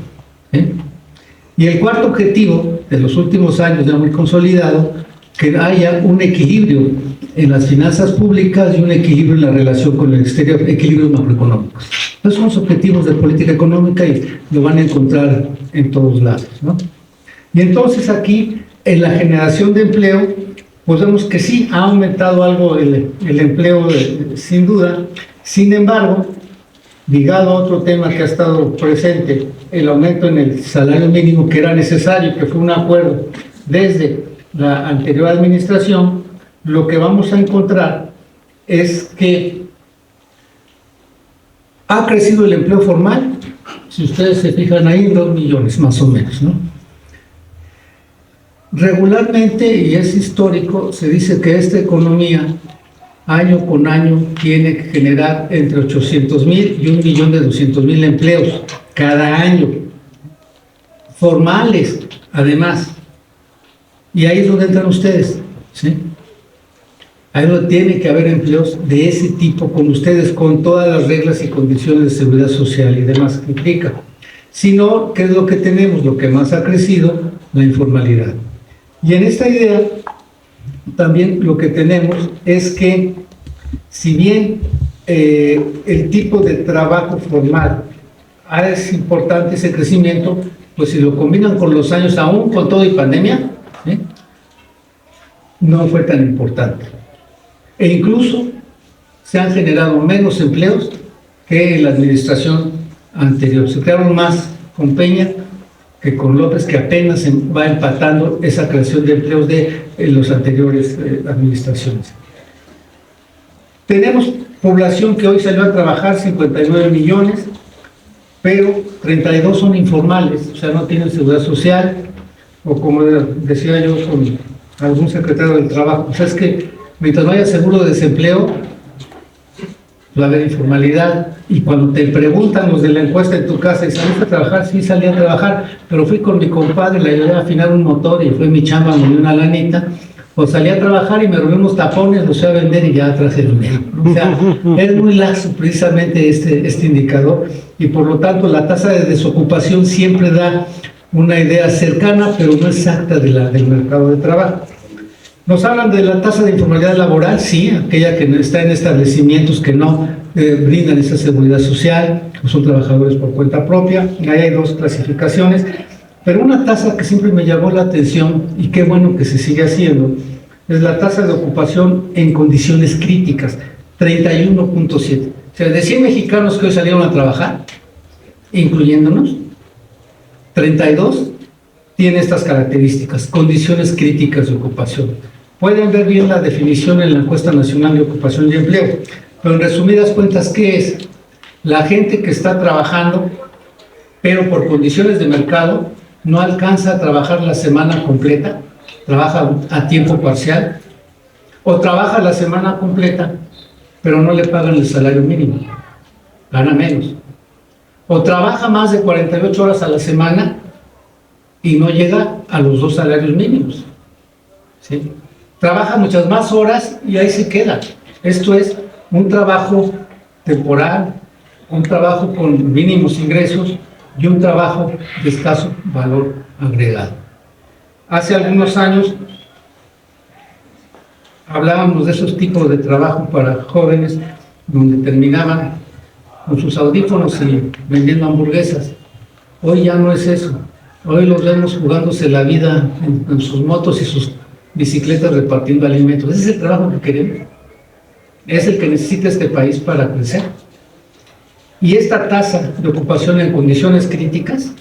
S2: Y el cuarto objetivo, de los últimos años ya muy consolidado, que haya un equilibrio en las finanzas públicas y un equilibrio en la relación con el exterior, equilibrios macroeconómicos. Esos son los objetivos de política económica y lo van a encontrar en todos lados, ¿no? Y entonces aquí, en la generación de empleo, pues vemos que sí, ha aumentado algo el empleo, sin duda. Sin embargo, ligado a otro tema que ha estado presente, el aumento en el salario mínimo, que era necesario, que fue un acuerdo desde la anterior administración, lo que vamos a encontrar es que ha crecido el empleo formal, si ustedes se fijan ahí, 2 millones más o menos, ¿no? Regularmente, y es histórico, se dice que esta economía año con año tiene que generar entre 800,000 y 1,200,000 empleos cada año, formales además. Y ahí es donde entran ustedes, ¿sí? Ahí es donde tiene que haber empleos de ese tipo con ustedes, con todas las reglas y condiciones de seguridad social y demás que implica. Si no, ¿qué es lo que tenemos? Lo que más ha crecido, la informalidad. Y en esta idea, también lo que tenemos es que, si bien el tipo de trabajo formal es importante ese crecimiento, pues si lo combinan con los años, aún con todo y pandemia, ¿sí?, no fue tan importante. E incluso se han generado menos empleos que en la administración anterior. Se crearon más con Peña que con López, que apenas va empatando esa creación de empleos de las anteriores administraciones. Tenemos población que hoy salió a trabajar, 59 millones, pero 32 son informales, o sea, no tienen seguridad social, o como decía yo con algún secretario del trabajo, o sea, es que mientras no haya seguro de desempleo, va a haber informalidad. Y cuando te preguntan los de la encuesta en tu casa, ¿y saliste a trabajar? Sí, salí a trabajar, pero fui con mi compadre, le ayudé a afinar un motor y fue mi chamba, me dio una lanita. O salí a trabajar y me robé unos tapones, los fui a vender y ya traje dinero. O sea, es muy laxo precisamente este indicador, y por lo tanto la tasa de desocupación siempre da una idea cercana, pero no exacta del mercado de trabajo. Nos hablan de la tasa de informalidad laboral, sí, aquella que está en establecimientos que no brindan esa seguridad social, o son trabajadores por cuenta propia. Ahí hay dos clasificaciones, pero una tasa que siempre me llamó la atención, y qué bueno que se sigue haciendo, es la tasa de ocupación en condiciones críticas, 31.7. O sea, de 100 mexicanos que hoy salieron a trabajar, incluyéndonos, 32 tiene estas características, condiciones críticas de ocupación. Pueden ver bien la definición en la Encuesta Nacional de Ocupación y Empleo, pero en resumidas cuentas, ¿qué es? La gente que está trabajando, pero por condiciones de mercado, no alcanza a trabajar la semana completa, trabaja a tiempo parcial, o trabaja la semana completa, pero no le pagan el salario mínimo, gana menos. O trabaja más de 48 horas a la semana y no llega a los 2 salarios mínimos, ¿sí? Trabaja muchas más horas y ahí se queda. Esto es un trabajo temporal, un trabajo con mínimos ingresos y un trabajo de escaso valor agregado. Hace algunos años hablábamos de esos tipos de trabajo para jóvenes, donde terminaban con sus audífonos y vendiendo hamburguesas. Hoy ya no es eso. Hoy los vemos jugándose la vida en sus motos y sus bicicletas repartiendo alimentos. Ese es el trabajo que queremos. Es el que necesita este país para crecer. Y esta tasa de ocupación en condiciones críticas,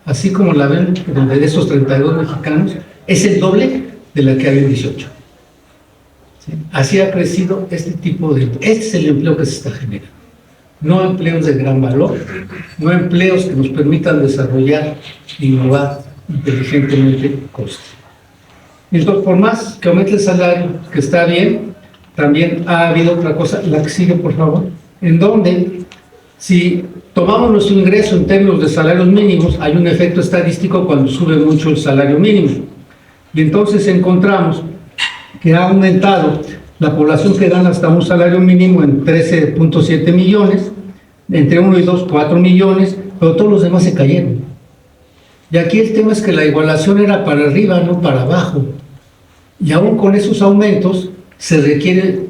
S2: así como la ven, donde de esos 32 mexicanos, es el doble de la que había en 18. ¿Sí? Así ha crecido este tipo de empleo. Este es el empleo que se está generando. No empleos de gran valor, no empleos que nos permitan desarrollar, innovar inteligentemente cosas. Entonces, por más que aumente el salario, que está bien, también ha habido otra cosa, la que sigue, por favor, en donde, si tomamos nuestro ingreso en términos de salarios mínimos, hay un efecto estadístico cuando sube mucho el salario mínimo. Y entonces encontramos que ha aumentado la población que gana hasta un salario mínimo en 13.7 millones, entre 1 y 2, 4 millones, pero todos los demás se cayeron. Y aquí el tema es que la igualación era para arriba, no para abajo. Y aún con esos aumentos, se requiere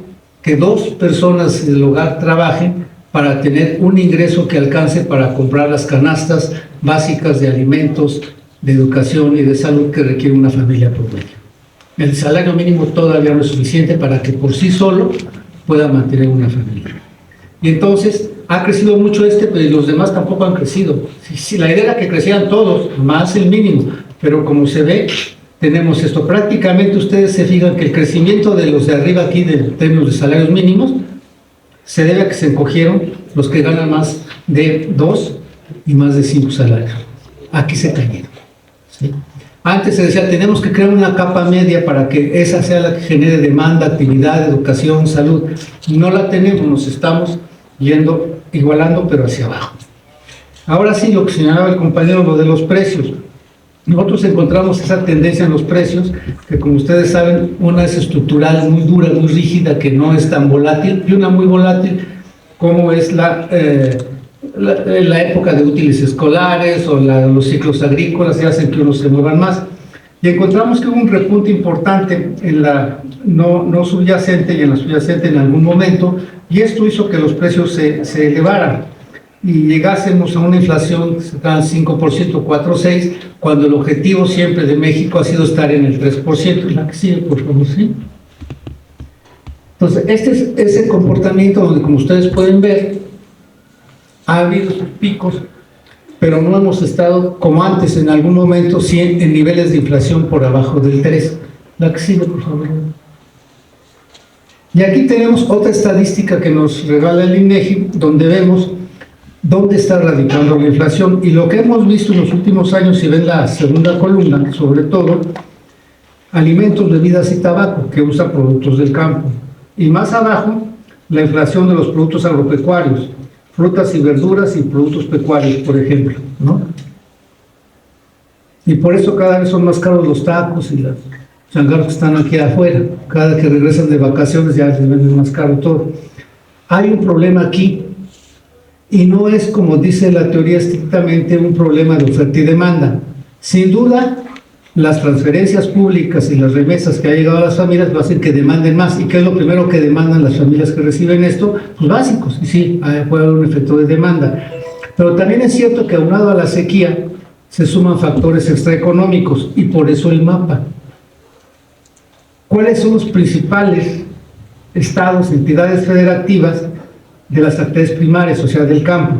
S2: que 2 personas del hogar trabajen para tener un ingreso que alcance para comprar las canastas básicas de alimentos, de educación y de salud que requiere una familia promedio. El salario mínimo todavía no es suficiente para que por sí solo pueda mantener una familia. Y entonces ha crecido mucho pero los demás tampoco han crecido. Sí, la idea era que crecieran todos, más el mínimo, pero como se ve, tenemos esto. Prácticamente ustedes se fijan que el crecimiento de los de arriba aquí, de términos de salarios mínimos, se debe a que se encogieron los que ganan más de 2 y más de 5 salarios. Aquí se cayeron, ¿sí? Antes se decía, tenemos que crear una capa media para que esa sea la que genere demanda, actividad, educación, salud. No la tenemos, nos estamos yendo, igualando, pero hacia abajo. Ahora sí, lo que señalaba el compañero, lo de los precios. Nosotros encontramos esa tendencia en los precios, que como ustedes saben, una es estructural, muy dura, muy rígida, que no es tan volátil, y una muy volátil, como es la época de útiles escolares o los ciclos agrícolas, y hacen que unos se muevan más. Y encontramos que hubo un repunte importante en la no subyacente y en la subyacente en algún momento, y esto hizo que los precios se elevaran y llegásemos a una inflación cercana al 5%, 4,6%, cuando el objetivo siempre de México ha sido estar en el 3%. La que sigue, por favor, ¿sí? Entonces, este es ese comportamiento donde, como ustedes pueden ver, ha habido sus picos, pero no hemos estado como antes, en algún momento, sí, en niveles de inflación por abajo del 3%. La que sigue, por favor. Y aquí tenemos otra estadística que nos regala el INEGI, donde vemos dónde está radicando la inflación. Y lo que hemos visto en los últimos años, si ven la segunda columna, sobre todo, alimentos, bebidas y tabaco, que usa productos del campo. Y más abajo, la inflación de los productos agropecuarios, frutas y verduras y productos pecuarios, por ejemplo, ¿no? Y por eso cada vez son más caros los tacos y los changarros que están aquí afuera. Cada que regresan de vacaciones ya les venden más caro todo. Hay un problema aquí, y no es, como dice la teoría, estrictamente un problema de oferta y demanda. Sin duda, las transferencias públicas y las remesas que ha llegado a las familias lo hacen que demanden más. ¿Y qué es lo primero que demandan las familias que reciben esto? Pues básicos, y sí, puede haber un efecto de demanda. Pero también es cierto que aunado a la sequía se suman factores extraeconómicos, y por eso el mapa. ¿Cuáles son los principales estados, entidades federativas de las actividades primarias, o sea, del campo?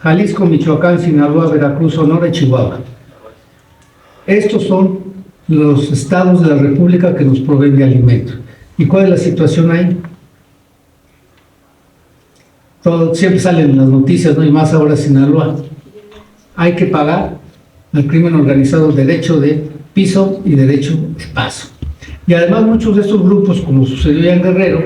S2: Jalisco, Michoacán, Sinaloa, Veracruz, Sonora y Chihuahua. Estos son los estados de la República que nos proveen de alimentos. ¿Y cuál es la situación ahí? Siempre salen en las noticias, ¿no? Y más ahora Sinaloa. Hay que pagar al crimen organizado derecho de piso y derecho de paso. Y además muchos de estos grupos, como sucedió ya en Guerrero,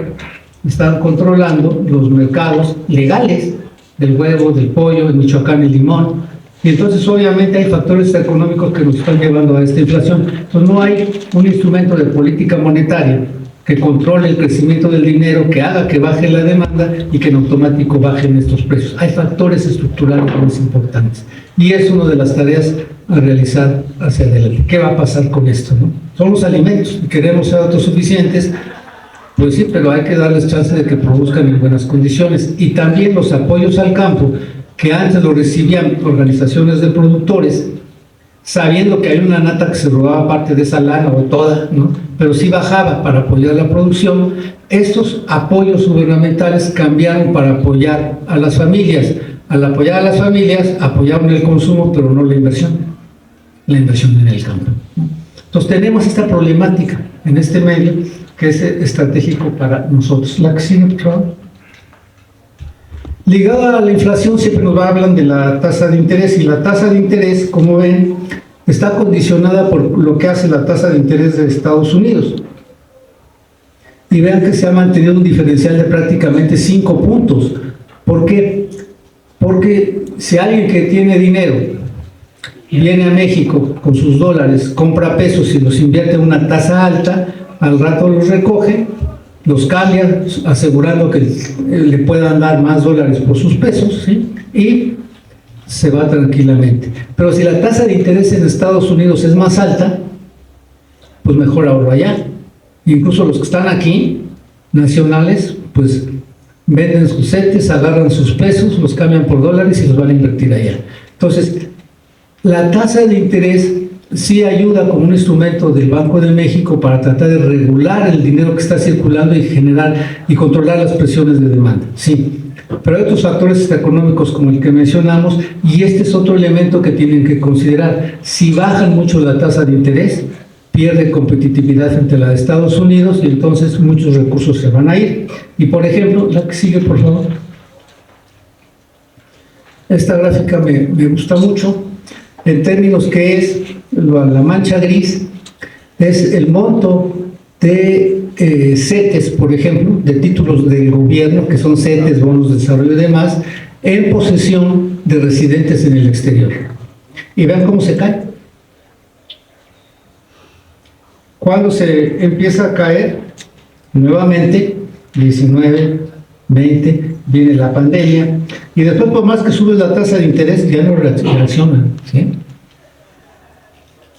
S2: están controlando los mercados legales del huevo, del pollo, en Michoacán el limón. Y entonces obviamente hay factores económicos que nos están llevando a esta inflación. Entonces no hay un instrumento de política monetaria que controle el crecimiento del dinero, que haga que baje la demanda y que en automático bajen estos precios. Hay factores estructurales más importantes. Y es una de las tareas a realizar hacia adelante. ¿Qué va a pasar con esto, no? Son los alimentos y queremos ser autosuficientes. Pues sí, pero hay que darles chance de que produzcan en buenas condiciones. Y también los apoyos al campo, que antes lo recibían organizaciones de productores, sabiendo que hay una nata que se robaba parte de esa lana o toda, ¿no? Pero sí bajaba para apoyar la producción. Estos apoyos gubernamentales cambiaron para apoyar a las familias. Al apoyar a las familias, apoyaron el consumo, pero no la inversión en el campo, ¿no? Entonces tenemos esta problemática en este medio que es estratégico para nosotros. La que sigue, por favor. Ligada a la inflación siempre nos hablan de la tasa de interés, y la tasa de interés, como ven, está condicionada por lo que hace la tasa de interés de Estados Unidos. Y vean que se ha mantenido un diferencial de prácticamente 5 puntos. ¿Por qué? Porque si alguien que tiene dinero viene a México con sus dólares, compra pesos y los invierte a una tasa alta, al rato los recoge, los cambia, asegurando que le puedan dar más dólares por sus pesos, ¿sí? Y se va tranquilamente. Pero si la tasa de interés en Estados Unidos es más alta, pues mejor ahorro allá. Incluso los que están aquí, nacionales, pues venden sus CETES, agarran sus pesos, los cambian por dólares y los van a invertir allá. Entonces, la tasa de interés sí ayuda como un instrumento del Banco de México para tratar de regular el dinero que está circulando y generar y controlar las presiones de demanda, sí. Pero hay otros factores económicos como el que mencionamos, y este es otro elemento que tienen que considerar. Si bajan mucho la tasa de interés, pierde competitividad frente a la de Estados Unidos y entonces muchos recursos se van a ir. Y por ejemplo, la que sigue, por favor. Esta gráfica me gusta mucho, en términos que es la mancha gris, es el monto de CETES, por ejemplo, de títulos del gobierno, que son CETES, bonos de desarrollo y demás, en posesión de residentes en el exterior. Y vean cómo se cae. Cuando se empieza a caer, nuevamente, 19, 20, viene la pandemia, y después por más que sube la tasa de interés, ya no reaccionan, ¿sí?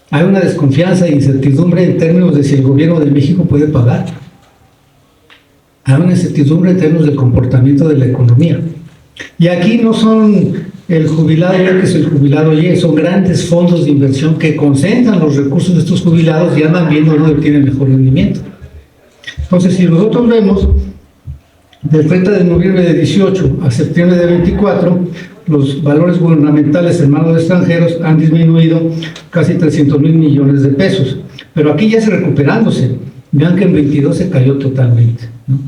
S2: Hay una desconfianza e incertidumbre en términos de si el gobierno de México puede pagar. Hay una incertidumbre en términos del comportamiento de la economía. Y aquí no son el jubilado X o el jubilado Y, son grandes fondos de inversión que concentran los recursos de estos jubilados y andan viendo dónde tienen mejor rendimiento. Entonces, si nosotros vemos del 30 de noviembre de 18 a septiembre de 24, los valores gubernamentales en manos de extranjeros han disminuido casi 300,000 millones de pesos. Pero aquí ya es recuperándose. Vean que en 22 se cayó totalmente, ¿no?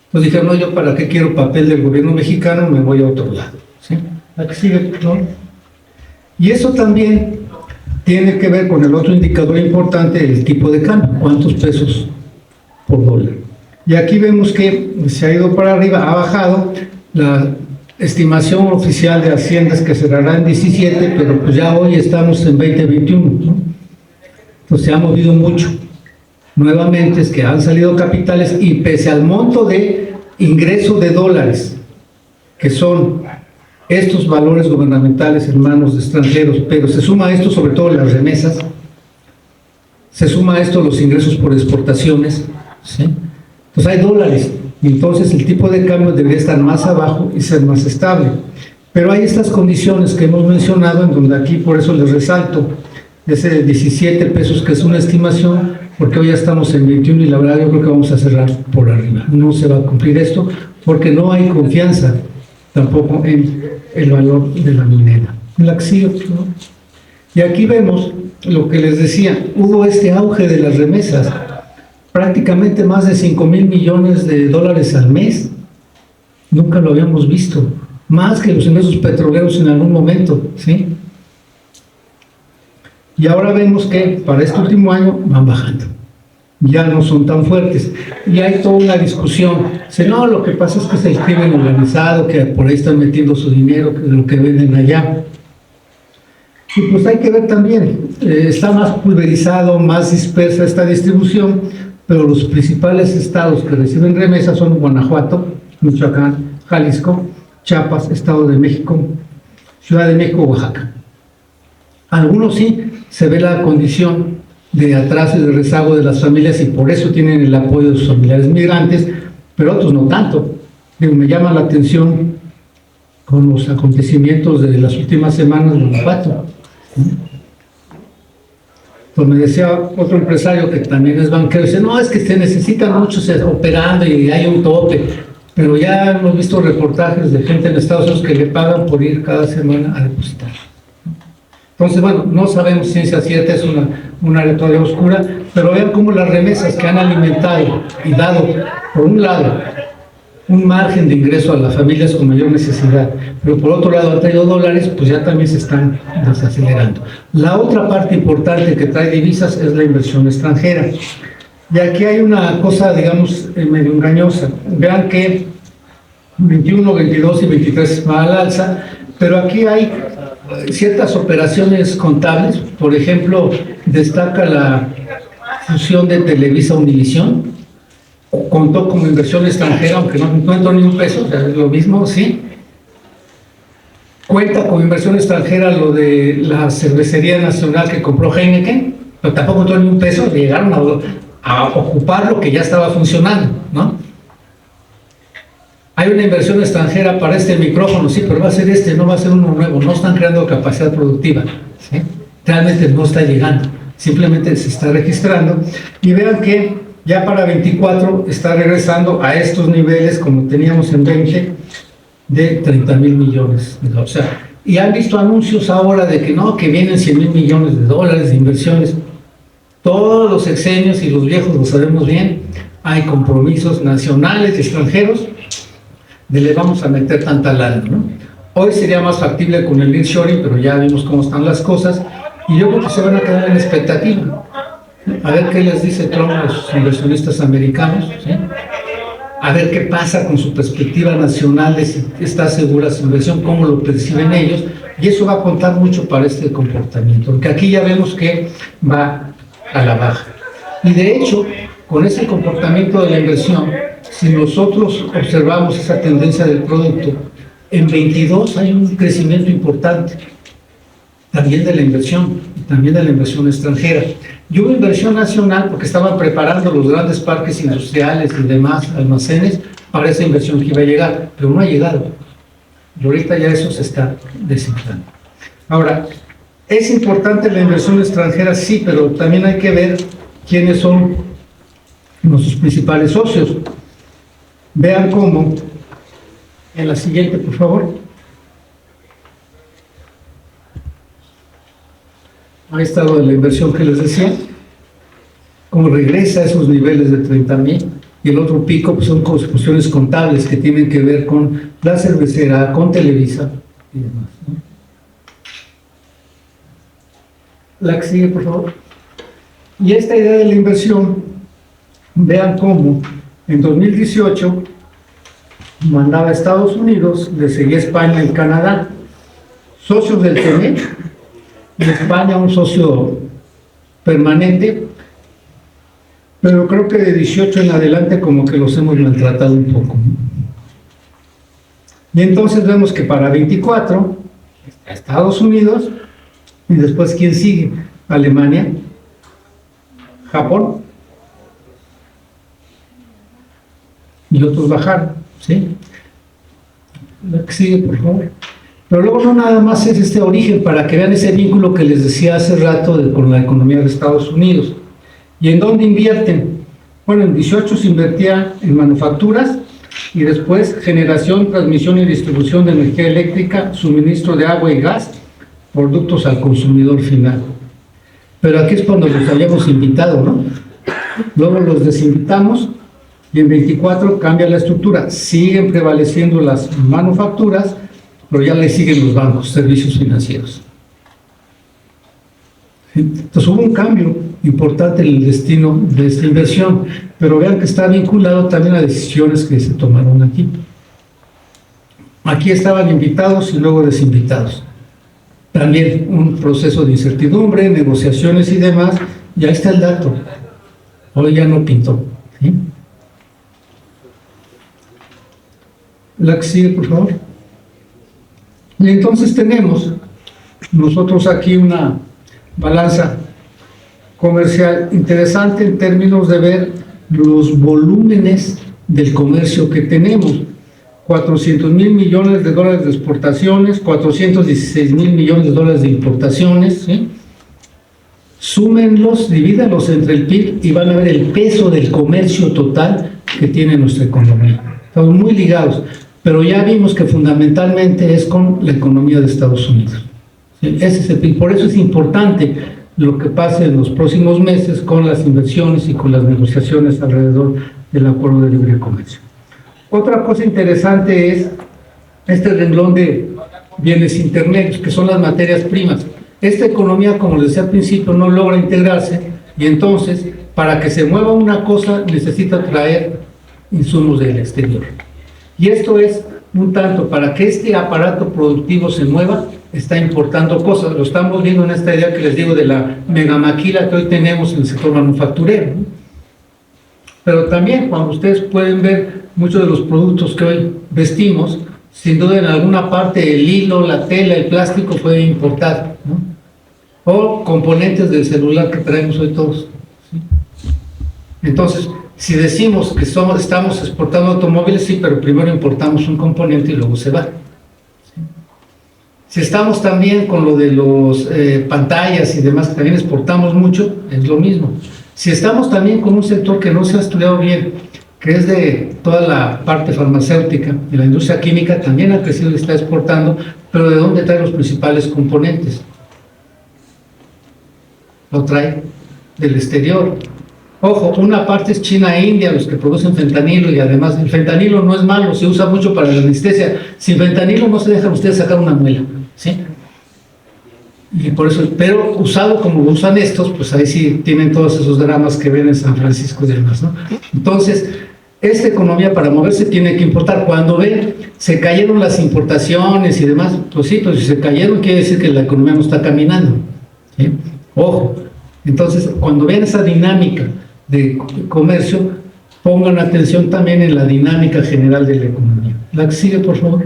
S2: Entonces dijeron, no, yo para qué quiero papel del gobierno mexicano, me voy a otro lado, ¿sí? Aquí sigue, ¿no? Y eso también tiene que ver con el otro indicador importante, el tipo de cambio, cuántos pesos por dólar. Y aquí vemos que se ha ido para arriba, ha bajado. La estimación oficial de Hacienda es que cerrará en 17, pero pues ya hoy estamos en 2021, ¿no? Entonces se ha movido mucho. Nuevamente es que han salido capitales y pese al monto de ingreso de dólares, que son estos valores gubernamentales en manos de extranjeros, pero se suma a esto sobre todo las remesas, se suma a esto los ingresos por exportaciones, ¿sí? Pues hay dólares, y entonces el tipo de cambio debería estar más abajo y ser más estable. Pero hay estas condiciones que hemos mencionado, en donde aquí por eso les resalto ese 17 pesos que es una estimación, porque hoy ya estamos en 21 y la verdad yo creo que vamos a cerrar por arriba. No se va a cumplir esto porque no hay confianza tampoco en el valor de la moneda. La que sigue, ¿no? Y aquí vemos lo que les decía, hubo este auge de las remesas, prácticamente más de 5,000 millones de dólares al mes. Nunca lo habíamos visto, más que los ingresos petroleros en algún momento, ¿sí? Y ahora vemos que para este último año van bajando, ya no son tan fuertes. Y hay toda una discusión. Dice, no, lo que pasa es que es el crimen organizado, que por ahí están metiendo su dinero, que de lo que venden allá. Y pues hay que ver también, está más pulverizado, más dispersa esta distribución, pero los principales estados que reciben remesas son Guanajuato, Michoacán, Jalisco, Chiapas, Estado de México, Ciudad de México, Oaxaca. Algunos sí se ve la condición de atraso y de rezago de las familias y por eso tienen el apoyo de sus familiares migrantes, pero otros no tanto. Digo, me llama la atención con los acontecimientos de las últimas semanas en Guanajuato. Pues me decía otro empresario que también es banquero, dice, no, es que se necesitan muchos operando y hay un tope, pero ya hemos visto reportajes de gente en Estados Unidos que le pagan por ir cada semana a depositar. Entonces, bueno, no sabemos ciencia cierta, es una área todavía oscura, pero vean cómo las remesas que han alimentado y dado, por un lado, un margen de ingreso a las familias con mayor necesidad, pero por otro lado han traído dólares, pues ya también se están desacelerando. La otra parte importante que trae divisas es la inversión extranjera. Y aquí hay una cosa, digamos, medio engañosa. Vean que 21, 22 y 23 va al alza, pero aquí hay ciertas operaciones contables. Por ejemplo, destaca la fusión de Televisa Univisión, contó como inversión extranjera, aunque no entró ni un peso, o sea, es lo mismo, ¿sí? Cuenta como inversión extranjera lo de la cervecería nacional que compró Heineken, pero tampoco entró ni un peso, llegaron a ocupar lo que ya estaba funcionando, ¿no? Hay una inversión extranjera para este micrófono, sí, pero va a ser no va a ser uno nuevo, no están creando capacidad productiva, ¿sí? Realmente no está llegando, simplemente se está registrando, y vean que ya para 24 está regresando a estos niveles como teníamos en 20 de 30,000 millones de dólares. O sea, y han visto anuncios ahora de que no, que vienen 100,000 millones de dólares de inversiones. Todos los sexenios, y los viejos lo sabemos bien, hay compromisos nacionales y extranjeros de le vamos a meter tanta lana, ¿no? Hoy sería más factible con el nearshoring, pero ya vimos cómo están las cosas, y yo creo que se van a quedar en expectativa. A ver qué les dice Trump a los inversionistas americanos, ¿sí? A ver qué pasa con su perspectiva nacional de si está segura su inversión, cómo lo perciben ellos, y eso va a contar mucho para este comportamiento, porque aquí ya vemos que va a la baja. Y de hecho, con ese comportamiento de la inversión, si nosotros observamos esa tendencia del producto, en 22 hay un crecimiento importante, también de la inversión, también de la inversión extranjera. Y hubo inversión nacional porque estaban preparando los grandes parques industriales y demás almacenes para esa inversión que iba a llegar, pero no ha llegado. Y ahorita ya eso se está desinflando. Ahora, ¿es importante la inversión extranjera? Sí, pero también hay que ver quiénes son nuestros principales socios. Vean cómo, en la siguiente, por favor. Ahí está lo de la inversión que les decía, cómo regresa a esos niveles de 30,000, y el otro pico pues son cuestiones contables que tienen que ver con la cervecera, con Televisa y demás, ¿no? La que sigue, por favor. Y esta idea de la inversión, vean cómo en 2018 mandaba a Estados Unidos, le seguía España y Canadá, socios del TEMEC, en España un socio permanente, pero creo que de 18 en adelante como que los hemos maltratado un poco. Y entonces vemos que para 24 está Estados Unidos, y después ¿quién sigue? Alemania, Japón, y otros bajaron, ¿sí? La que sigue, por favor. Pero luego no nada más es este origen, para que vean ese vínculo que les decía hace rato con la economía de Estados Unidos. ¿Y en dónde invierten? Bueno, en 18 se invertía en manufacturas, y después generación, transmisión y distribución de energía eléctrica, suministro de agua y gas, productos al consumidor final. Pero aquí es cuando los habíamos invitado, ¿no? Luego los desinvitamos, y en 24 cambia la estructura. Siguen prevaleciendo las manufacturas, pero ya le siguen los bancos, servicios financieros. Entonces hubo un cambio importante en el destino de esta inversión, pero vean que está vinculado también a decisiones que se tomaron aquí. Aquí estaban invitados y luego desinvitados. También un proceso de incertidumbre, negociaciones y demás, y ahí está el dato. Hoy ya no pintó, ¿sí? La que sigue, por favor. Y entonces tenemos nosotros aquí una balanza comercial interesante en términos de ver los volúmenes del comercio que tenemos. 400,000 millones de dólares de exportaciones, 416,000 millones de dólares de importaciones, ¿sí? Súmenlos, divídanlos entre el PIB y van a ver el peso del comercio total que tiene nuestra economía. Estamos muy ligados, pero ya vimos que fundamentalmente es con la economía de Estados Unidos. ¿Sí? Ese es el PIB. Por eso es importante lo que pase en los próximos meses con las inversiones y con las negociaciones alrededor del acuerdo de libre comercio. Otra cosa interesante es este renglón de bienes intermedios, que son las materias primas. Esta economía, como les decía al principio, no logra integrarse, y entonces, para que se mueva una cosa, necesita traer insumos del exterior. Y esto es un tanto, para que este aparato productivo se mueva, está importando cosas. Lo estamos viendo en esta idea que les digo de la megamaquila que hoy tenemos en el sector manufacturero, ¿no? Pero también, cuando ustedes pueden ver muchos de los productos que hoy vestimos, sin duda en alguna parte el hilo, la tela, el plástico fue importado, ¿no? O componentes del celular que traemos hoy todos, ¿sí? Entonces, si decimos que estamos exportando automóviles, sí, pero primero importamos un componente y luego se va, ¿sí? Si estamos también con lo de los pantallas y demás, que también exportamos mucho, es lo mismo. Si estamos también con un sector que no se ha estudiado bien, que es de toda la parte farmacéutica y la industria química, también ha crecido y está exportando, pero ¿de dónde trae los principales componentes? Lo trae del exterior. Ojo, una parte es China e India, los que producen fentanilo, y además el fentanilo no es malo, se usa mucho para la anestesia. Sin fentanilo no se dejan ustedes sacar una muela, ¿sí? Y por eso, pero usado como lo usan estos, pues ahí sí tienen todos esos dramas que ven en San Francisco y demás, ¿no? Entonces, esta economía para moverse tiene que importar. Cuando ven, se cayeron las importaciones y demás, pues sí, pues si se cayeron quiere decir que la economía no está caminando, ¿sí? Ojo, entonces cuando vean esa dinámica de comercio, pongan atención también en la dinámica general de la economía. La que sigue, por favor.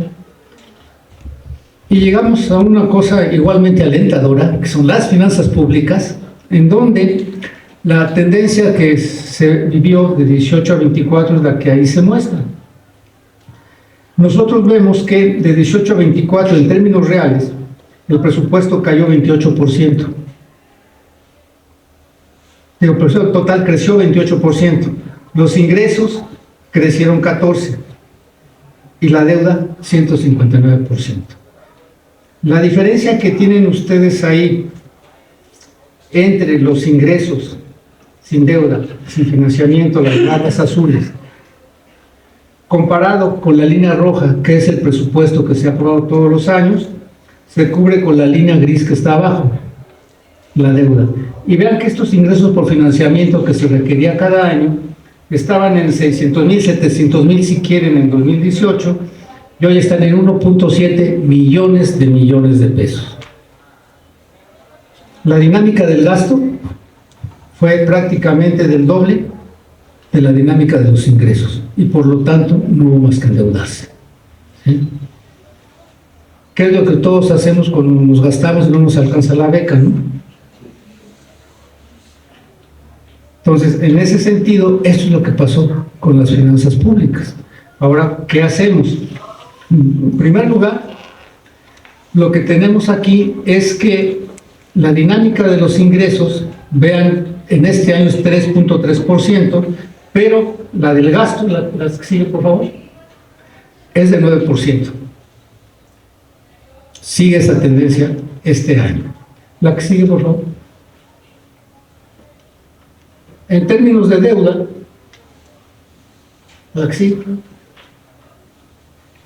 S2: Y llegamos a una cosa igualmente alentadora, que son las finanzas públicas, en donde la tendencia que se vivió de 18 a 24 es la que ahí se muestra. Nosotros vemos que de 18 a 24, en términos reales, el presupuesto cayó 28%. El presupuesto total creció 28%. Los ingresos crecieron 14% y la deuda 159%. La diferencia que tienen ustedes ahí entre los ingresos sin deuda, sin financiamiento, las barras azules, comparado con la línea roja, que es el presupuesto que se ha aprobado todos los años, se cubre con la línea gris que está abajo, la deuda. Y vean que estos ingresos por financiamiento que se requería cada año estaban en 600,000, 700,000 si quieren en 2018, y hoy están en 1.7 millones de pesos. La dinámica del gasto fue prácticamente del doble de la dinámica de los ingresos, y por lo tanto no hubo más que endeudarse, ¿sí? ¿Qué es lo que todos hacemos cuando nos gastamos y no nos alcanza la beca, no? Entonces, en ese sentido, esto es lo que pasó con las finanzas públicas. Ahora, ¿qué hacemos? En primer lugar, lo que tenemos aquí es que la dinámica de los ingresos, vean, en este año es 3.3%, pero la del gasto, la que sigue por favor, es de 9%. Sigue esa tendencia este año. La que sigue por favor. En términos de deuda, la que sigue.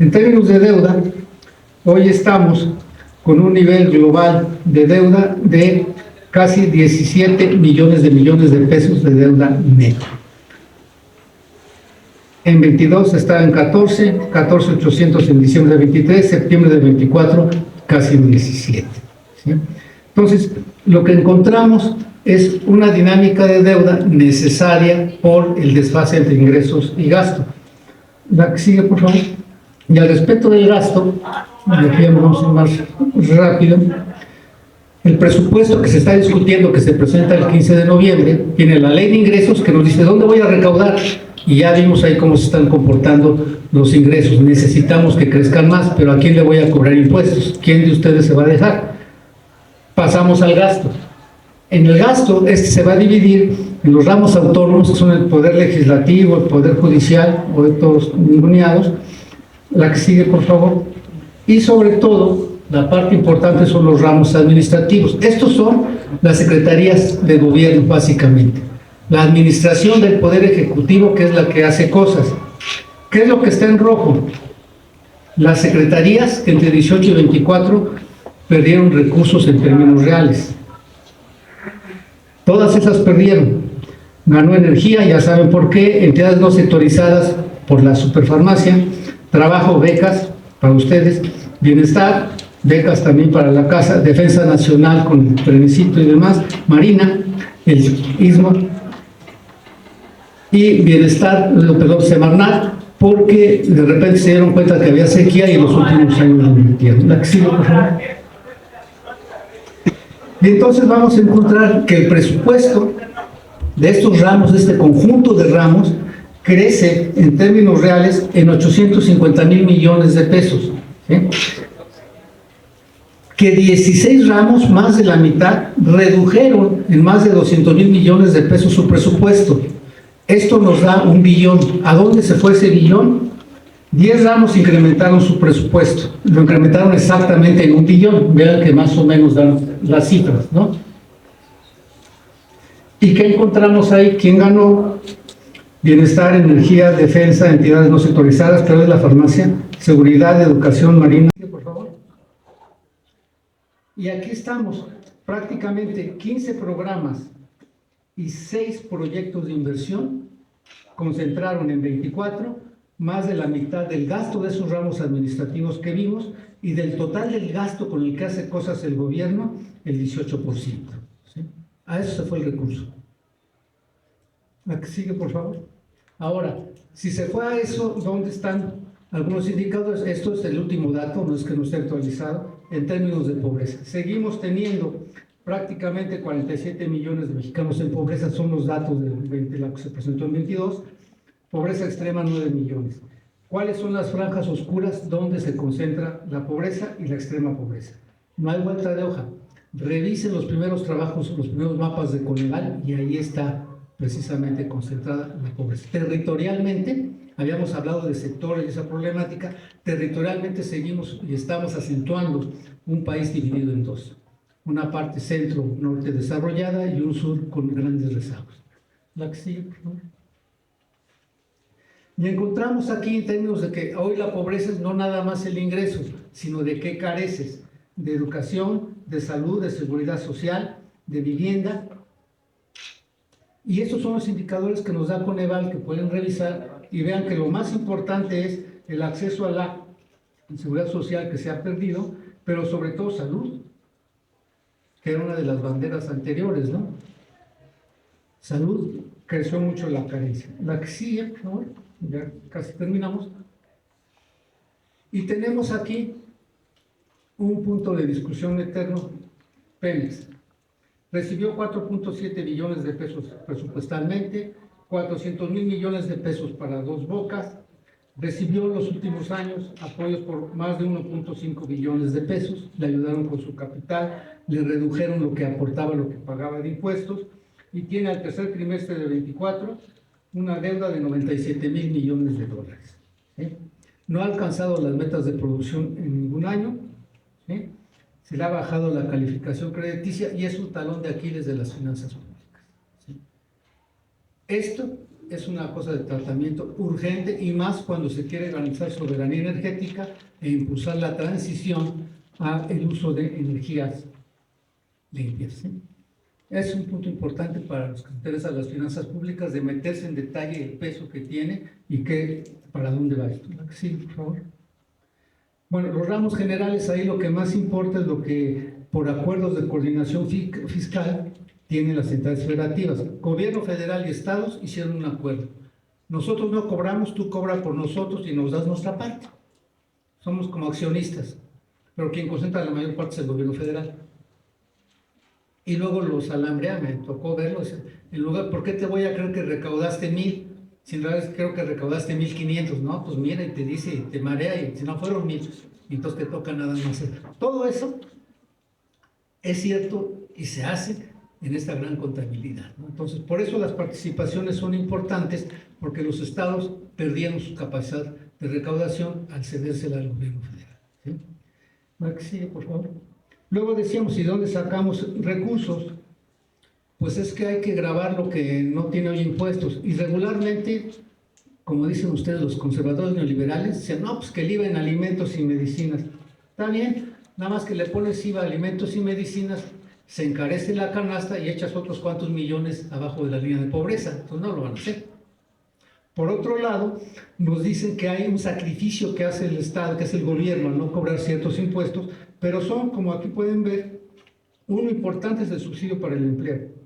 S2: En términos de deuda, hoy estamos con un nivel global de deuda de casi 17 millones de pesos de deuda neta. En 22 estaba en 14,800 en diciembre de 23, septiembre de 24, casi en 17. ¿Sí? Entonces, lo que encontramos es una dinámica de deuda necesaria por el desfase entre ingresos y gasto. La que sigue, por favor. Y al respecto del gasto, aquí vamos a ir más rápido. El presupuesto que se está discutiendo, que se presenta el 15 de noviembre, tiene la ley de ingresos que nos dice dónde voy a recaudar, y ya vimos ahí cómo se están comportando los ingresos. Necesitamos que crezcan más, pero ¿a quién le voy a cobrar impuestos? ¿Quién de ustedes se va a dejar? Pasamos al gasto. En el gasto, se va a dividir en los ramos autónomos, que son el Poder Legislativo, el Poder Judicial, o de todos ninguneados. La que sigue, por favor. Y sobre todo, la parte importante son los ramos administrativos. Estos son las secretarías de gobierno, básicamente. La administración del Poder Ejecutivo, que es la que hace cosas. ¿Qué es lo que está en rojo? Las secretarías que entre 18 y 24 perdieron recursos en términos reales. Todas esas perdieron. Ganó energía, ya saben por qué, entidades no sectorizadas por la superfarmacia, trabajo, becas para ustedes, bienestar, becas también para la casa, defensa nacional con el trenecito y demás, marina, el istmo, y bienestar, perdón, Semarnat, porque de repente se dieron cuenta que había sequía y en los últimos años lo invirtieron. La que sigue, por favor. Y entonces vamos a encontrar que el presupuesto de estos ramos, de este conjunto de ramos, crece en términos reales en 850,000 millones de pesos. ¿Sí? Que 16 ramos, más de la mitad, redujeron en más de 200,000 millones de pesos su presupuesto. Esto nos da 1 billón. ¿A dónde se fue ese billón? 10 ramos incrementaron su presupuesto, lo incrementaron exactamente en 1 billón, vean que más o menos dan las cifras, ¿no? ¿Y qué encontramos ahí? ¿Quién ganó? Bienestar, energía, defensa, entidades no sectorizadas, través de la farmacia, seguridad, educación marina. Por favor. Y aquí estamos, prácticamente 15 programas y 6 proyectos de inversión concentraron en 24, más de la mitad del gasto de esos ramos administrativos que vimos y del total del gasto con el que hace cosas el gobierno, el 18%. ¿Sí? A eso se fue el recurso. La que sigue, por favor. Ahora, si se fue a eso, ¿dónde están algunos indicadores? Esto es el último dato, no es que no esté actualizado, en términos de pobreza. Seguimos teniendo prácticamente 47 millones de mexicanos en pobreza, son los datos de la que se presentó en 22, pobreza extrema 9 millones. ¿Cuáles son las franjas oscuras donde se concentra la pobreza y la extrema pobreza? No hay vuelta de hoja. Revisen los primeros trabajos, los primeros mapas de Coneval y ahí está precisamente concentrada la pobreza. Territorialmente, habíamos hablado de sectores y esa problemática, territorialmente seguimos y estamos acentuando un país dividido en dos. Una parte centro-norte desarrollada y un sur con grandes rezagos. La que sigue, por favor. Y encontramos aquí en términos de que hoy la pobreza es no nada más el ingreso, sino de qué careces, de educación, de salud, de seguridad social, de vivienda. Y estos son los indicadores que nos da Coneval, que pueden revisar y vean que lo más importante es el acceso a la seguridad social que se ha perdido, pero sobre todo salud, que era una de las banderas anteriores, ¿no? Salud, creció mucho la carencia. La que sigue, por favor, ya casi terminamos. Y tenemos aquí un punto de discusión eterno, Pemex. Recibió 4.7 billones de pesos presupuestalmente, 400,000 millones de pesos para Dos Bocas, recibió en los últimos años apoyos por más de 1.5 billones de pesos, le ayudaron con su capital, le redujeron lo que aportaba, lo que pagaba de impuestos, y tiene al tercer trimestre de 24 una deuda de 97,000 millones de dólares. ¿Sí? No ha alcanzado las metas de producción en ningún año, ¿sí? Se le ha bajado la calificación crediticia y es un talón de Aquiles de las finanzas públicas. ¿Sí? Esto es una cosa de tratamiento urgente y más cuando se quiere garantizar soberanía energética e impulsar la transición al uso de energías limpias. ¿Sí? Es un punto importante para los que interesan las finanzas públicas de meterse en detalle el peso que tiene y para dónde va esto. Sí, por favor. Bueno, los ramos generales, ahí lo que más importa es lo que por acuerdos de coordinación fiscal tienen las entidades federativas. Gobierno federal y estados hicieron un acuerdo. Nosotros no cobramos, tú cobras por nosotros y nos das nuestra parte. Somos como accionistas, pero quien concentra la mayor parte es el gobierno federal. Y luego los alambrea, me tocó verlos. En lugar, ¿por qué te voy a creer que recaudaste 1,000? Si en realidad creo que recaudaste 1,500, ¿no? Pues mira, y te dice, y te marea, y si no fueron 1,000, entonces te toca nada más. Todo eso es cierto y se hace en esta gran contabilidad, ¿no? Entonces, por eso las participaciones son importantes, porque los estados perdieron su capacidad de recaudación al cedérsela al gobierno federal. ¿Sí? Marc, sigue, por favor. Luego decíamos, ¿y dónde sacamos recursos? Pues es que hay que grabar lo que no tiene hoy impuestos. Y regularmente, como dicen ustedes los conservadores neoliberales, dicen, no, pues que el IVA en alimentos y medicinas. Está bien, nada más que le pones IVA a alimentos y medicinas, se encarece la canasta y echas otros cuantos millones abajo de la línea de pobreza. Entonces no lo van a hacer. Por otro lado, nos dicen que hay un sacrificio que hace el Estado, que hace el gobierno, al no cobrar ciertos impuestos, pero son, como aquí pueden ver, uno importante es el subsidio para el empleo.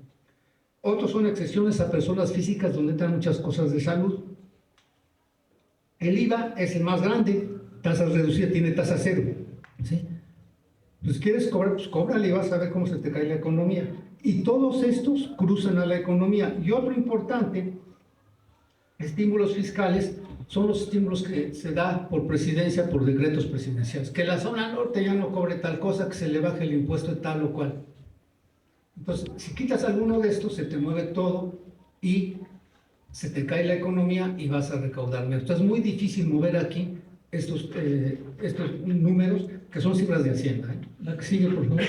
S2: Otros son excepciones a personas físicas donde entran muchas cosas de salud. El IVA es el más grande, tasa reducida, tiene tasa cero. ¿Sí? Pues quieres cobrar, pues cóbrale y vas a ver cómo se te cae la economía. Y todos estos cruzan a la economía. Y otro importante, estímulos fiscales, son los estímulos que se da por presidencia, por decretos presidenciales. Que la zona norte ya no cobre tal cosa, que se le baje el impuesto de tal o cual. Entonces, si quitas alguno de estos, se te mueve todo y se te cae la economía y vas a recaudar menos. Entonces, es muy difícil mover aquí estos números, que son cifras de Hacienda. La que sigue, por favor.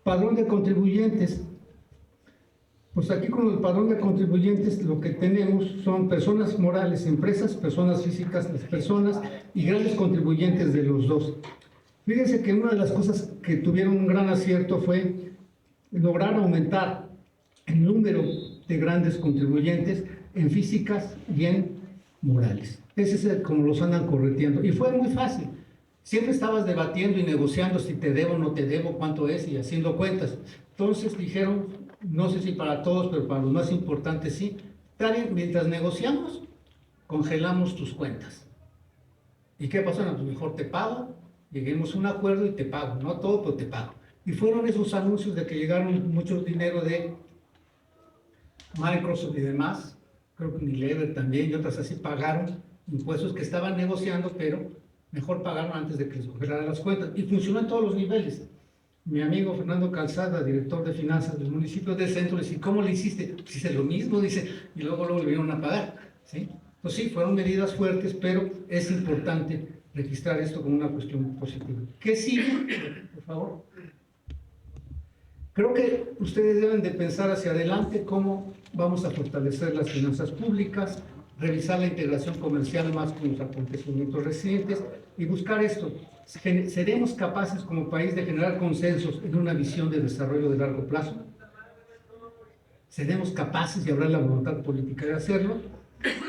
S2: Padrón de contribuyentes. Pues aquí con el padrón de contribuyentes lo que tenemos son personas morales, empresas, personas físicas, las personas y grandes contribuyentes de los dos. Fíjense que una de las cosas que tuvieron un gran acierto fue lograr aumentar el número de grandes contribuyentes en físicas y en morales. Ese es como los andan correteando. Y fue muy fácil. Siempre estabas debatiendo y negociando si te debo o no te debo, cuánto es y haciendo cuentas. Entonces dijeron, no sé si para todos, pero para los más importantes sí, está bien, mientras negociamos, congelamos tus cuentas. ¿Y qué pasó? No, pues mejor te pago, lleguemos a un acuerdo y te pago, no todo, pero te pago. Y fueron esos anuncios de que llegaron mucho dinero de Microsoft y demás, creo que Unilever también y otras así pagaron impuestos que estaban negociando, pero mejor pagaron antes de que les congelaran las cuentas. Y funcionó en todos los niveles. Mi amigo Fernando Calzada, director de finanzas del municipio del centro, le dice, ¿cómo le hiciste? Pues hice lo mismo, dice, y luego le vinieron a pagar, ¿sí? Pues sí, fueron medidas fuertes, pero es importante registrar esto como una cuestión positiva. ¿Qué sigue? Por favor. Creo que ustedes deben de pensar hacia adelante cómo vamos a fortalecer las finanzas públicas, revisar la integración comercial más con los acontecimientos recientes y buscar esto. ¿Seremos capaces como país de generar consensos en una visión de desarrollo de largo plazo? ¿Seremos capaces de haber la voluntad política de hacerlo?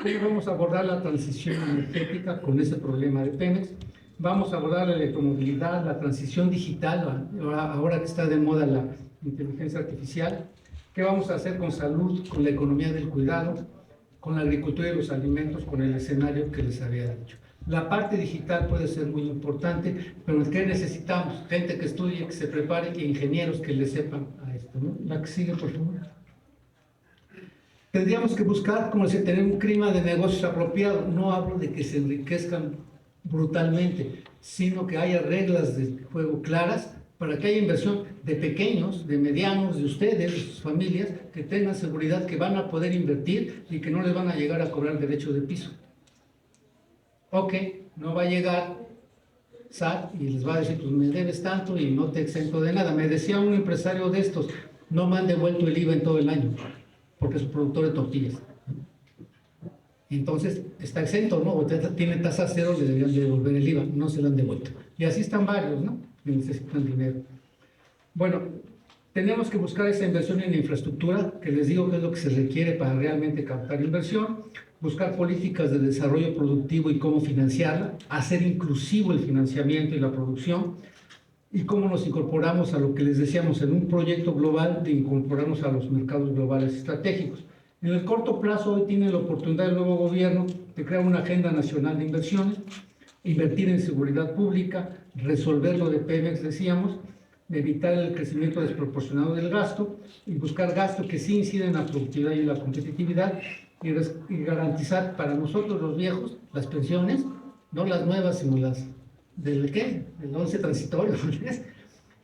S2: ¿Cómo vamos a abordar la transición energética con ese problema de Pemex? Vamos a abordar la electromovilidad, la transición digital, ahora que está de moda la inteligencia artificial. ¿Qué vamos a hacer con salud, con la economía del cuidado, con la agricultura y los alimentos, con el escenario que les había dicho? La parte digital puede ser muy importante, pero ¿qué necesitamos? Gente que estudie, que se prepare y ingenieros que le sepan a esto, ¿no? La que sigue, por favor. Tendríamos que buscar, como decía, tener un clima de negocios apropiado. No hablo de que se enriquezcan brutalmente, sino que haya reglas de juego claras para que haya inversión de pequeños, de medianos, de ustedes, de sus familias, que tengan seguridad que van a poder invertir y que no les van a llegar a cobrar derecho de piso. Ok, no va a llegar SAT y les va a decir, pues me debes tanto y no te exento de nada. Me decía un empresario de estos, no me han devuelto el IVA en todo el año, porque es un productor de tortillas. Entonces, está exento, ¿no? O tiene tasa cero, le deberían de devolver el IVA, no se lo han devuelto. Y así están varios, ¿no? Que necesitan dinero. Bueno, tenemos que buscar esa inversión en infraestructura, que les digo que es lo que se requiere para realmente captar inversión, buscar políticas de desarrollo productivo y cómo financiarla, hacer inclusivo el financiamiento y la producción, y cómo nos incorporamos a lo que les decíamos en un proyecto global de incorporarnos a los mercados globales estratégicos. En el corto plazo, hoy tiene la oportunidad el nuevo gobierno de crear una agenda nacional de inversiones, invertir en seguridad pública, resolver lo de Pemex, decíamos, evitar el crecimiento desproporcionado del gasto y buscar gastos que sí inciden en la productividad y en la competitividad y garantizar para nosotros los viejos las pensiones, no las nuevas, sino las del ¿qué? Del 11 transitorio,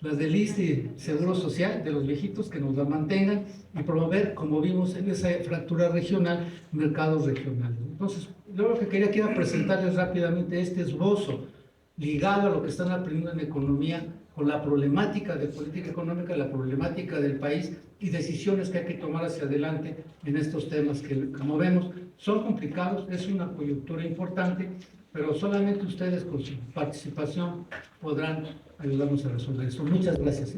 S2: las del ISSSTE, Seguro Social, de los viejitos que nos la mantengan y promover, como vimos en esa fractura regional, mercados regionales. Entonces, yo lo que quería que era presentarles rápidamente este esbozo ligado a lo que están aprendiendo en economía, con la problemática de política económica, la problemática del país y decisiones que hay que tomar hacia adelante en estos temas que, como vemos, son complicados, es una coyuntura importante, pero solamente ustedes con su participación podrán ayudarnos a resolver eso. Muchas gracias.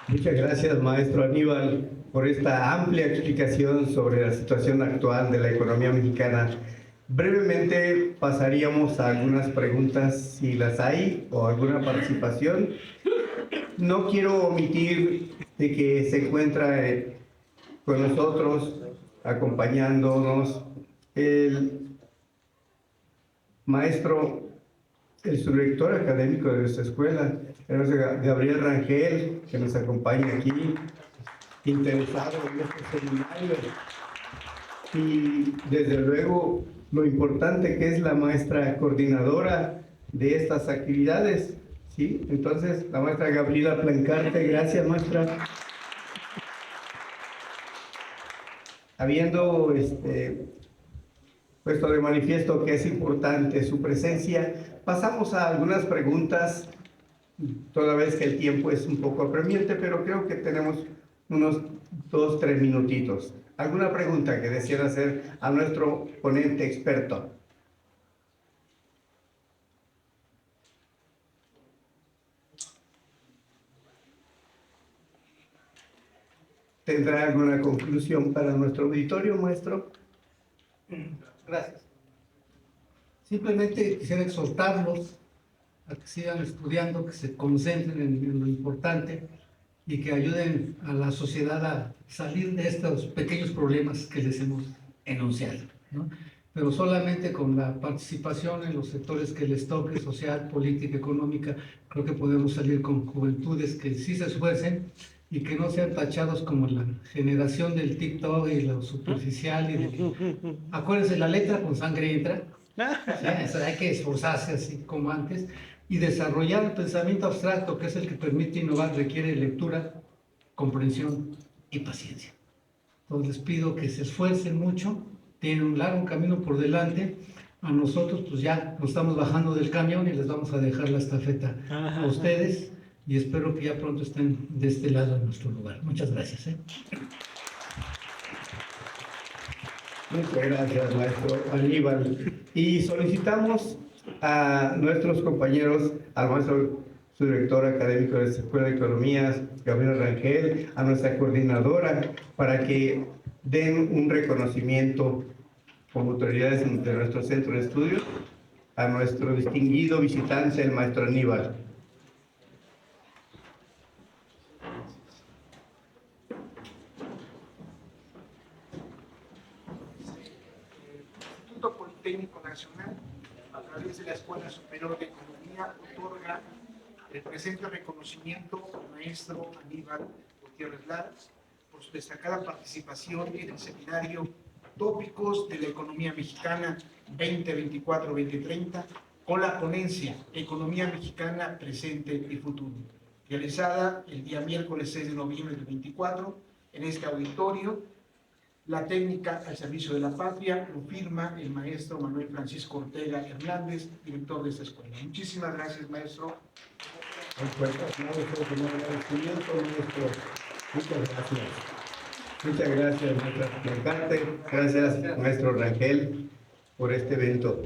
S1: Muchas gracias, maestro Aníbal, por esta amplia explicación sobre la situación actual de la economía mexicana. Brevemente pasaríamos a algunas preguntas, si las hay, o alguna participación. No quiero omitir de que se encuentra con nosotros, acompañándonos, el maestro, el subdirector académico de nuestra escuela, Gabriel Rangel, que nos acompaña aquí, interesado en este seminario. Y desde luego lo importante que es la maestra coordinadora de estas actividades, ¿sí? Entonces, la maestra Gabriela Plancarte, gracias, maestra. Habiendo puesto de manifiesto que es importante su presencia, Pasamos a algunas preguntas, toda vez que el tiempo es un poco apremiante, pero creo que tenemos unos 2, 3 minutitos. ¿Alguna pregunta que deseara hacer a nuestro ponente experto? ¿Tendrá alguna conclusión para nuestro auditorio, maestro?
S2: Gracias. Simplemente quisiera exhortarlos a que sigan estudiando, que se concentren en lo importante y que ayuden a la sociedad a salir de estos pequeños problemas que les hemos enunciado, ¿no? Pero solamente con la participación en los sectores que les toque, social, política, económica, creo que podemos salir con juventudes que sí se esfuercen y que no sean tachados como la generación del TikTok y lo superficial. Acuérdense, la letra con sangre entra. Sí, hay que esforzarse así como antes y desarrollar el pensamiento abstracto, que es el que permite innovar, requiere lectura, comprensión y paciencia. Entonces les pido que se esfuercen mucho, tienen un largo camino por delante. A nosotros pues ya nos estamos bajando del camión y les vamos a dejar la estafeta a ustedes y espero que ya pronto estén de este lado en nuestro lugar. Muchas gracias.
S1: Muchas gracias, maestro Aníbal. Y solicitamos a nuestros compañeros, al maestro subdirector académico de la Escuela de Economía, Gabriel Rangel, a nuestra coordinadora, para que den un reconocimiento como autoridades de nuestro centro de estudios a nuestro distinguido visitante, el maestro Aníbal.
S4: Instituto Politécnico Nacional, a través de la Escuela Superior de Economía, otorga el presente reconocimiento al maestro Aníbal Gutiérrez Lara por su destacada participación en el seminario Tópicos de la Economía Mexicana 2024-2030 con la ponencia Economía Mexicana Presente y Futuro, realizada el día miércoles 6 de noviembre del 24 en este auditorio. La técnica al servicio de la patria lo firma el maestro Manuel Francisco Ortega Hernández, director de esta escuela. Muchísimas gracias, maestro.
S1: Muchas gracias. Muchas gracias, maestro Mercante. Gracias, maestro Rangel, por este evento.